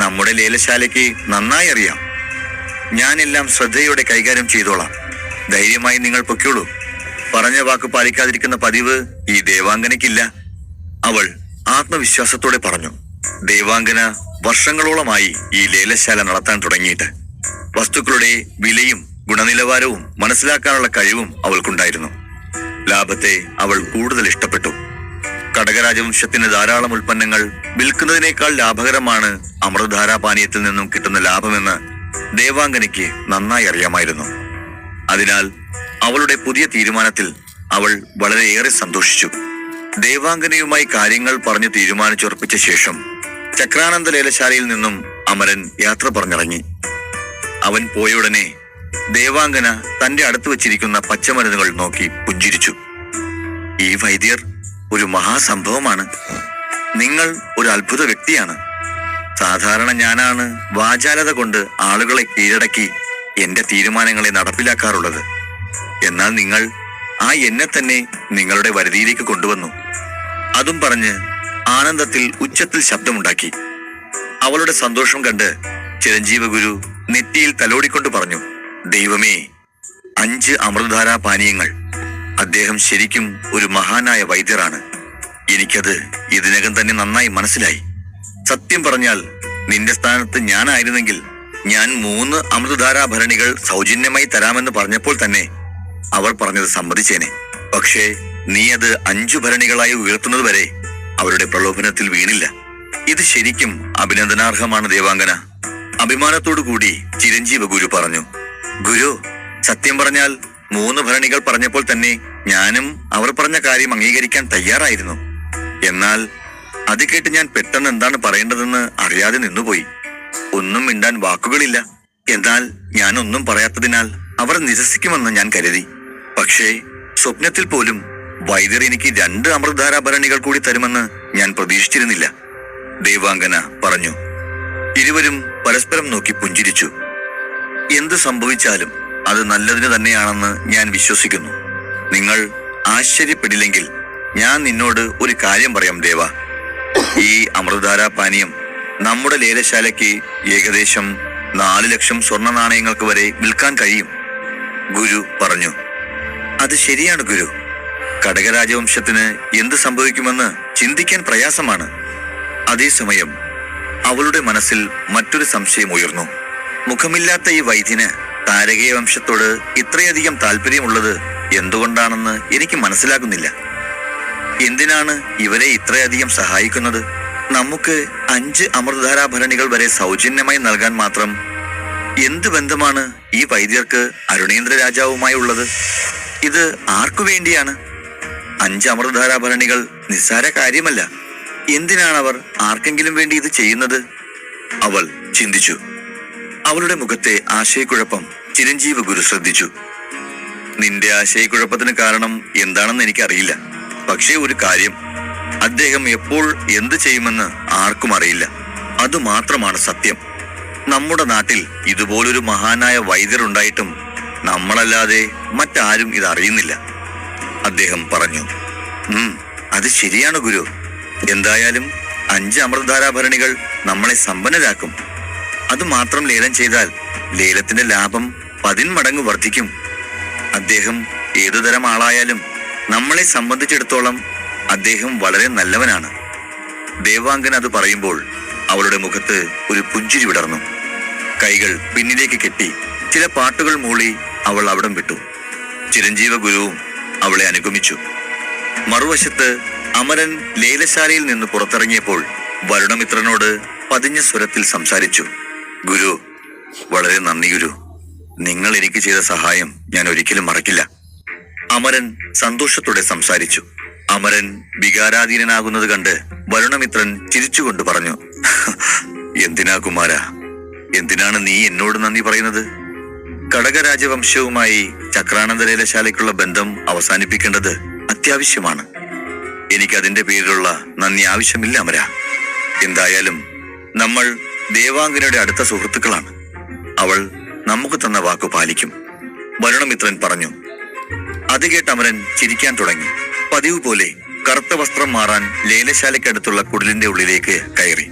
നമ്മുടെ ലേലശാലയ്ക്ക് നന്നായി അറിയാം. ഞാനെല്ലാം ശ്രദ്ധയോടെ കൈകാര്യം ചെയ്തോളാം. ധൈര്യമായി നിങ്ങൾ പൊയ്ക്കോളൂ. പറഞ്ഞ വാക്ക് പാലിക്കാതിരിക്കുന്ന പതിവ് ഈ ദേവാംഗനയ്ക്കില്ല, അവൾ ആത്മവിശ്വാസത്തോടെ പറഞ്ഞു. ദേവാംഗന വർഷങ്ങളോളമായി ഈ ലേലശാല നടത്താൻ തുടങ്ങിയിട്ട്. വസ്തുക്കളുടെ വിലയും ഗുണനിലവാരവും മനസ്സിലാക്കാനുള്ള കഴിവും അവൾക്കുണ്ടായിരുന്നു. ലാഭത്തെ അവൾ കൂടുതൽ ഇഷ്ടപ്പെട്ടു. കടകരാജവംശത്തിന് ധാരാളം ഉൽപ്പന്നങ്ങൾ വിൽക്കുന്നതിനേക്കാൾ ലാഭകരമാണ് അമൃതധാരാ പാനീയത്തിൽ നിന്നും കിട്ടുന്ന ലാഭമെന്ന് ദേവാംഗനയ്ക്ക് നന്നായി അറിയാമായിരുന്നു. അതിനാൽ അവളുടെ പുതിയ തീരുമാനത്തിൽ അവൾ വളരെയേറെ സന്തോഷിച്ചു. ദേവാംഗനയുമായി കാര്യങ്ങൾ പറഞ്ഞു തീരുമാനിച്ചുറപ്പിച്ച ശേഷം ചക്രാനന്ദ ലേലശാലയിൽ നിന്നും അമരൻ യാത്ര പറഞ്ഞിറങ്ങി. അവൻ പോയുടനെ ദേവാംഗന തന്റെ അടുത്ത് വെച്ചിരിക്കുന്ന പച്ചമരുന്നുകൾ നോക്കി പുഞ്ചിരിച്ചു. ഈ വൈദ്യർ ഒരു മഹാസംഭവമാണ്. നിങ്ങൾ ഒരു അത്ഭുത വ്യക്തിയാണ്. സാധാരണ ഞാനാണ് വാചാലത കൊണ്ട് ആളുകളെ കീഴടക്കി എന്റെ തീരുമാനങ്ങളെ നടപ്പിലാക്കാറുള്ളത്. എന്നാൽ നിങ്ങൾ ആ എന്നെ തന്നെ നിങ്ങളുടെ വരുതിയിലേക്ക് കൊണ്ടുവന്നു. അതും പറഞ്ഞ് ആനന്ദത്തിൽ ഉച്ചത്തിൽ ശബ്ദമുണ്ടാക്കി. അവളുടെ സന്തോഷം കണ്ട് ചിരഞ്ജീവ ഗുരു നെറ്റിയിൽ തലോടിക്കൊണ്ട് പറഞ്ഞു, ദൈവമേ, 5 അമൃതധാരാ പാനീയങ്ങൾ! അദ്ദേഹം ശരിക്കും ഒരു മഹാനായ വൈദ്യരാണ്. എനിക്കത് ഇതിനകം തന്നെ നന്നായി മനസ്സിലായി. സത്യം പറഞ്ഞാൽ നിന്റെ സ്ഥാനത്ത് ഞാനായിരുന്നെങ്കിൽ ഞാൻ 3 അമൃതധാരാ ഭരണികൾ സൗജന്യമായി തരാമെന്ന് പറഞ്ഞപ്പോൾ തന്നെ അവർ പറഞ്ഞത് സമ്മതിച്ചേനെ. പക്ഷേ നീ അത് 5 ഭരണികളായി ഉയർത്തുന്നത് വരെ അവരുടെ പ്രലോഭനത്തിൽ വീണില്ല. ഇത് ശരിക്കും അഭിനന്ദനാർഹമാണ് ദേവാംഗന. അഭിമാനത്തോടു കൂടി ചിരഞ്ജീവ ഗുരു പറഞ്ഞു. ഗുരു, സത്യം പറഞ്ഞാൽ 3 ഭരണികൾ പറഞ്ഞപ്പോൾ തന്നെ ഞാനും അവർ പറഞ്ഞ കാര്യം അംഗീകരിക്കാൻ തയ്യാറായിരുന്നു. എന്നാൽ അത് കേട്ട് ഞാൻ പെട്ടെന്ന് എന്താണ് പറയേണ്ടതെന്ന് അറിയാതെ നിന്നുപോയി. ഒന്നും മിണ്ടാൻ വാക്കുകളില്ല. എന്നാൽ ഞാൻ ഒന്നും പറയാത്തതിനാൽ അവർ നിരസിക്കുമെന്ന് ഞാൻ കരുതി. പക്ഷേ സ്വപ്നത്തിൽ പോലും വൈദ്യർ എനിക്ക് 2 അമൃതധാരാ ഭരണികൾ കൂടി തരുമെന്ന് ഞാൻ പ്രതീക്ഷിച്ചിരുന്നില്ല, ദേവാംഗന പറഞ്ഞു. ഇരുവരും പരസ്പരം നോക്കി പുഞ്ചിരിച്ചു. എന്ത് സംഭവിച്ചാലും അത് നല്ലതിന് തന്നെയാണെന്ന് ഞാൻ വിശ്വസിക്കുന്നു. നിങ്ങൾ ആശ്ചര്യപ്പെടില്ലെങ്കിൽ ഞാൻ നിന്നോട് ഒരു കാര്യം പറയാം ദേവ. ഈ അമൃതധാരാ പാനീയം നമ്മുടെ ലേലശാലയ്ക്ക് ഏകദേശം 4 ലക്ഷം സ്വർണ്ണ നാണയങ്ങൾക്ക് വരെ വിൽക്കാൻ കഴിയും, ഗുരു പറഞ്ഞു. അത് ശരിയാണ് ഗുരു. കടകരാജവംശത്തിന് എന്ത് സംഭവിക്കുമെന്ന് ചിന്തിക്കാൻ പ്രയാസമാണ്. അതേസമയം അവളുടെ മനസ്സിൽ മറ്റൊരു സംശയം ഉയർന്നു. മുഖമില്ലാത്ത ഈ വൈദ്യന് താരകീയ വംശത്തോട് ഇത്രയധികം താല്പര്യമുള്ളത് എന്തുകൊണ്ടാണെന്ന് എനിക്ക് മനസ്സിലാകുന്നില്ല. എന്തിനാണ് ഇവരെ ഇത്രയധികം സഹായിക്കുന്നത്? നമുക്ക് 5 അമൃതധാരാ ഭരണികൾ വരെ സൗജന്യമായി നൽകാൻ മാത്രം എന്ത് ബന്ധമാണ് ഈ വൈദ്യർക്ക് അരുണേന്ദ്ര രാജാവുമായി ഉള്ളത്? ഇത് ആർക്കു വേണ്ടിയാണ്? 5 അമൃതധാരാ ഭരണികൾ നിസ്സാര കാര്യമല്ല. എന്തിനാണ് അവർ ആർക്കെങ്കിലും വേണ്ടി ഇത് ചെയ്യുന്നത്? അവൾ ചിന്തിച്ചു. അവളുടെ മുഖത്തെ ആശയക്കുഴപ്പം ചിരഞ്ജീവ ഗുരു ശ്രദ്ധിച്ചു. നിന്റെ ആശയക്കുഴപ്പത്തിന് കാരണം എന്താണെന്ന് എനിക്കറിയില്ല. പക്ഷേ ഒരു കാര്യം, അദ്ദേഹം എപ്പോൾ എന്ത് ചെയ്യുമെന്ന് ആർക്കും അറിയില്ല. അതുമാത്രമാണ് സത്യം. നമ്മുടെ നാട്ടിൽ ഇതുപോലൊരു മഹാനായ വൈദ്യർ ഉണ്ടായിട്ടും നമ്മളല്ലാതെ മറ്റാരും ഇത് അറിയുന്നില്ല, അദ്ദേഹം പറഞ്ഞു. അത് ശരിയാണ് ഗുരു. എന്തായാലും 5 അമൃതധാരാ ഭരണികൾ നമ്മളെ സമ്പന്നരാക്കും. അത് മാത്രം ലേലം ചെയ്താൽ ലേലത്തിന്റെ ലാഭം 10 മടങ്ങ് വർദ്ധിക്കും. അദ്ദേഹം ഏതുതരം ആളായാലും നമ്മളെ സംബന്ധിച്ചിടത്തോളം അദ്ദേഹം വളരെ നല്ലവനാണ്. ദേവാംഗൻ അത് പറയുമ്പോൾ അവളുടെ മുഖത്ത് ഒരു പുഞ്ചിരി വിടർന്നു. കൈകൾ പിന്നിലേക്ക് കെട്ടി ചില പാട്ടുകൾ മൂളി അവൾ അവിടം വിട്ടു. ചിരഞ്ജീവ ഗുരുവും അവളെ അനുഗമിച്ചു. മറുവശത്ത് അമരൻ ലേലശാലയിൽ നിന്ന് പുറത്തിറങ്ങിയപ്പോൾ വരുണമിത്രനോട് പതിഞ്ഞ സ്വരത്തിൽ സംസാരിച്ചു. ഗുരു, വളരെ നന്ദി ഗുരു. നിങ്ങൾ എനിക്ക് ചെയ്ത സഹായം ഞാൻ ഒരിക്കലും മറക്കില്ല, അമരൻ സന്തോഷത്തോടെ സംസാരിച്ചു. അമരൻ വികാരാധീനനാകുന്നത് കണ്ട് വരുണമിത്രൻ ചിരിച്ചുകൊണ്ട് പറഞ്ഞു, എന്തിനാ കുമാര, എന്തിനാണ് നീ എന്നോട് നന്ദി പറയുന്നത്? കടകരാജവംശവുമായി ചക്രാനന്ദ ലേലശാലയ്ക്കുള്ള ബന്ധം അവസാനിപ്പിക്കേണ്ടത് അത്യാവശ്യമാണ്. എനിക്കതിന്റെ പേരിലുള്ള നന്ദി ആവശ്യമില്ല അമര. എന്തായാലും നമ്മൾ ദേവാംഗനയുടെ അടുത്ത സുഹൃത്തുക്കളാണ്. അവൾ നമുക്ക് തന്ന വാക്കു പാലിക്കും, വരുണമിത്രൻ പറഞ്ഞു. അത് കേട്ട് അമരൻ ചിരിക്കാൻ തുടങ്ങി. പതിവ് പോലെ കറുത്ത വസ്ത്രം മാറാൻ ലേലശാലയ്ക്കടുത്തുള്ള കുടിലിന്റെ ഉള്ളിലേക്ക് കയറി.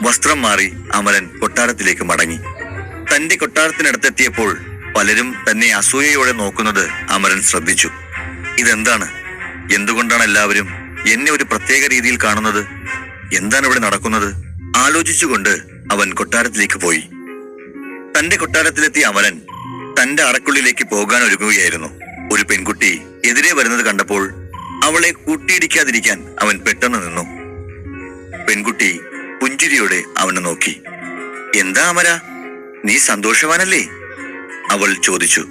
വസ്ത്രം മാറി അമരൻ കൊട്ടാരത്തിലേക്ക് മടങ്ങി. തന്റെ കൊട്ടാരത്തിനടുത്തെത്തിയപ്പോൾ പലരും തന്നെ അസൂയയോടെ നോക്കുന്നത് അമരൻ ശ്രദ്ധിച്ചു. ഇതെന്താണ്? എന്തുകൊണ്ടാണ് എല്ലാവരും എന്നെ ഒരു പ്രത്യേക രീതിയിൽ കാണുന്നത്? എന്താണ് ഇവിടെ നടക്കുന്നത്? ആലോചിച്ചുകൊണ്ട് അവൻ കൊട്ടാരത്തിലേക്ക് പോയി. തന്റെ കൊട്ടാരത്തിലെത്തിയ അമരൻ തന്റെ അറക്കുള്ളിലേക്ക് പോകാൻ ഒരുങ്ങുകയായിരുന്നു. ഒരു പെൺകുട്ടി എതിരെ വരുന്നത് കണ്ടപ്പോൾ അവളെ കൂട്ടിയിടിക്കാതിരിക്കാൻ അവൻ പെട്ടെന്ന് നിന്നു. പെൺകുട്ടി പുഞ്ചിരിയോടെ അവനെ നോക്കി. എന്താ അമര, നീ സന്തോഷവാനല്ലേ? അവൾ ചോദിച്ചു.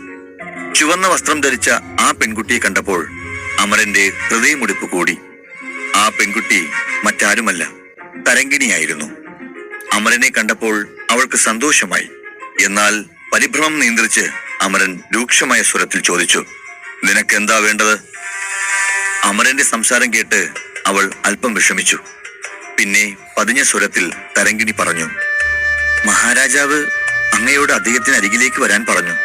ചുവന്ന വസ്ത്രം ധരിച്ച ആ പെൺകുട്ടിയെ കണ്ടപ്പോൾ അമരന്റെ ഹൃദയമുടിപ്പ് കൂടി. ആ പെൺകുട്ടി മറ്റാരുമല്ല, തരങ്കിണിയായിരുന്നു. അമരനെ കണ്ടപ്പോൾ അവൾക്ക് സന്തോഷമായി. എന്നാൽ പരിഭ്രമം നിയന്ത്രിച്ച് അമരൻ രൂക്ഷമായ സ്വരത്തിൽ ചോദിച്ചു, നിനക്കെന്താ വേണ്ടത്? അമരന്റെ സംസാരം കേട്ട് അവൾ അല്പം വിഷമിച്ചു. പിന്നെ പതിഞ്ഞ സ്വരത്തിൽ തരങ്കിണി പറഞ്ഞു, മഹാരാജാവ് അങ്ങയോട് അദ്ദേഹത്തിന് അരികിലേക്ക് വരാൻ പറഞ്ഞു.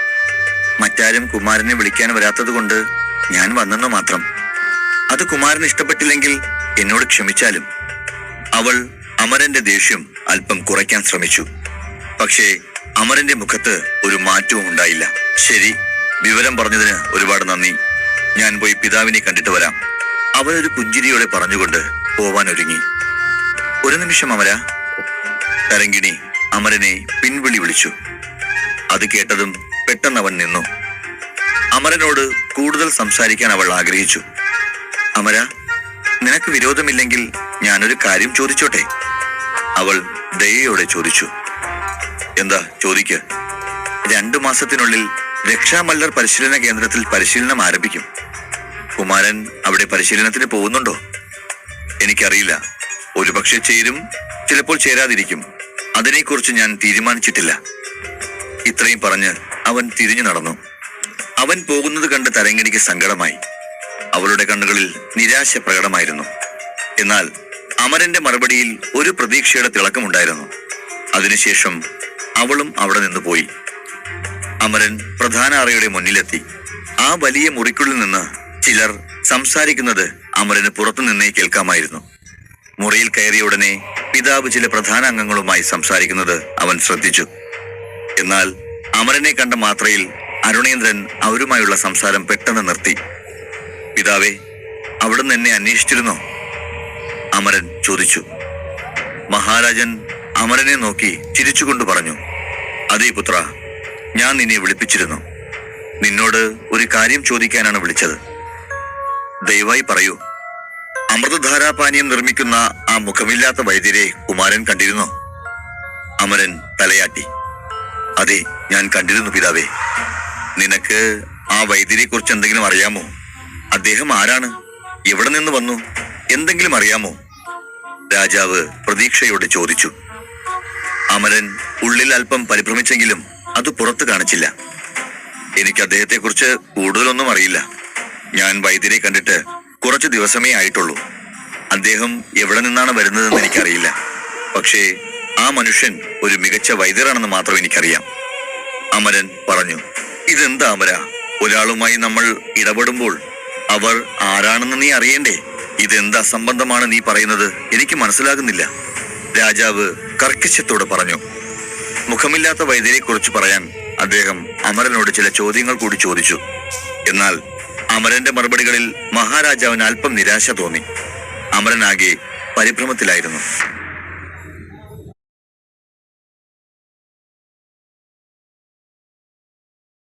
മറ്റാരും കുമാരനെ വിളിക്കാൻ വരാത്തത് കൊണ്ട് ഞാൻ വന്നെന്നു മാത്രം. അത് കുമാരന് ഇഷ്ടപ്പെട്ടില്ലെങ്കിൽ എന്നോട് ക്ഷമിച്ചാലും. അവൾ അമരന്റെ ദേഷ്യം അല്പം കുറയ്ക്കാൻ ശ്രമിച്ചു. പക്ഷേ അമരന്റെ മുഖത്ത് ഒരു മാറ്റവും ഉണ്ടായില്ല. ശരി, വിവരം പറഞ്ഞതിന് ഒരുപാട് നന്ദി. ഞാൻ പോയി പിതാവിനെ കണ്ടിട്ട് വരാം. അവളൊരു പുഞ്ചിരിയോടെ പറഞ്ഞുകൊണ്ട് പോവാൻ ഒരുങ്ങി. ഒരു നിമിഷം അമര. തരങ്കിണി അമരനെ പിൻവിളി വിളിച്ചു. അത് കേട്ടതും പെട്ടെന്ന് അവൻ നിന്നു. അമരനോട് കൂടുതൽ സംസാരിക്കാൻ അവൾ ആഗ്രഹിച്ചു. അമര, നിനക്ക് വിരോധമില്ലെങ്കിൽ ഞാനൊരു കാര്യം ചോദിച്ചോട്ടെ? അവൾ ദയയോടെ ചോദിച്ചു. എന്താ, ചോദിക്ക്. 2 മാസത്തിനുള്ളിൽ രക്ഷാമല്ലർ പരിശീലന കേന്ദ്രത്തിൽ പരിശീലനം ആരംഭിക്കും. കുമാരൻ അവിടെ പരിശീലനത്തിന് പോകുന്നുണ്ടോ? എനിക്കറിയില്ല. ഒരുപക്ഷെ ചേരും, ചിലപ്പോൾ ചേരാതിരിക്കും. അതിനെക്കുറിച്ച് ഞാൻ തീരുമാനിച്ചിട്ടില്ല. ഇത്രയും പറഞ്ഞ് അവൻ തിരിഞ്ഞു നടന്നു. അവൻ പോകുന്നത് കണ്ട് തരങ്കിണിക്ക് സങ്കടമായി. അവളുടെ കണ്ണുകളിൽ നിരാശ പ്രകടമായിരുന്നു. എന്നാൽ അമരന്റെ മറുപടിയിൽ ഒരു പ്രതീക്ഷയുടെ തിളക്കമുണ്ടായിരുന്നു. അതിനുശേഷം അവളും അവിടെ നിന്ന് പോയി. അമരൻ പ്രധാന അറയുടെ മുന്നിലെത്തി. ആ വലിയ മുറിക്കുള്ളിൽ നിന്ന് ചിലർ സംസാരിക്കുന്നത് അമരന് പുറത്തു നിന്നേ കേൾക്കാമായിരുന്നു. മുറിയിൽ കയറിയ ഉടനെ പിതാവ് ചില പ്രധാന അംഗങ്ങളുമായി സംസാരിക്കുന്നത് അവൻ ശ്രദ്ധിച്ചു. എന്നാൽ അമരനെ കണ്ട മാത്രയിൽ അരുണേന്ദ്രൻ അവരുമായുള്ള സംസാരം പെട്ടെന്ന് നിർത്തി. പിതാവേ, അവിടുന്ന് എന്നെ അന്വേഷിച്ചിരുന്നോ? അമരൻ ചോദിച്ചു. മഹാരാജൻ അമരനെ നോക്കി ചിരിച്ചുകൊണ്ട് പറഞ്ഞു, അതേ പുത്ര, ഞാൻ നിന്നെ വിളിപ്പിച്ചിരുന്നു. നിന്നോട് ഒരു കാര്യം ചോദിക്കാനാണ് വിളിച്ചത്. ദയവായി പറയൂ. അമൃതധാരാപാനീയം നിർമ്മിക്കുന്ന ആ മുഖമില്ലാത്ത വൈദ്യരെ കുമാരൻ കണ്ടിരുന്നോ? അമരൻ തലയാട്ടി. അതെ, ഞാൻ കണ്ടിരുന്നു പിതാവേ. നിനക്ക് ആ വൈദ്യരെ കുറിച്ച് എന്തെങ്കിലും അറിയാമോ? അദ്ദേഹം ആരാണ്? എവിടെ നിന്ന് വന്നു? എന്തെങ്കിലും അറിയാമോ? രാജാവ് പ്രതീക്ഷയോടെ ചോദിച്ചു. അമരൻ ഉള്ളിൽ അല്പം പരിഭ്രമിച്ചെങ്കിലും അത് പുറത്തു കാണിച്ചില്ല. എനിക്ക് അദ്ദേഹത്തെക്കുറിച്ച് കൂടുതലൊന്നും അറിയില്ല. ഞാൻ വൈദ്യരെ കണ്ടിട്ട് കുറച്ചു ദിവസമേ ആയിട്ടുള്ളൂ. അദ്ദേഹം എവിടെ നിന്നാണ് വരുന്നതെന്ന് എനിക്കറിയില്ല. പക്ഷേ ആ മനുഷ്യൻ ഒരു മികച്ച വൈദ്യരാണെന്ന് മാത്രം എനിക്കറിയാം. അമരൻ പറഞ്ഞു. ഇതെന്താ അമര, ഒരാളുമായി നമ്മൾ ഇടപെടുമ്പോൾ അവർ ആരാണെന്ന് നീ അറിയണ്ടേ? ഇതെന്താ സംബന്ധമാണ് നീ പറയുന്നത്? എനിക്ക് മനസ്സിലാകുന്നില്ല. രാജാവ് കർക്കശത്തോട് പറഞ്ഞു. മുഖമില്ലാത്ത വൈദ്യരെ കുറിച്ച് പറയാൻ അദ്ദേഹം അമരനോട് ചില ചോദ്യങ്ങൾ കൂടി ചോദിച്ചു. എന്നാൽ അമരന്റെ മറുപടികളിൽ മഹാരാജാവിന് അല്പം നിരാശ തോന്നി. അമരനാകെ പരിഭ്രമത്തിലായിരുന്നു.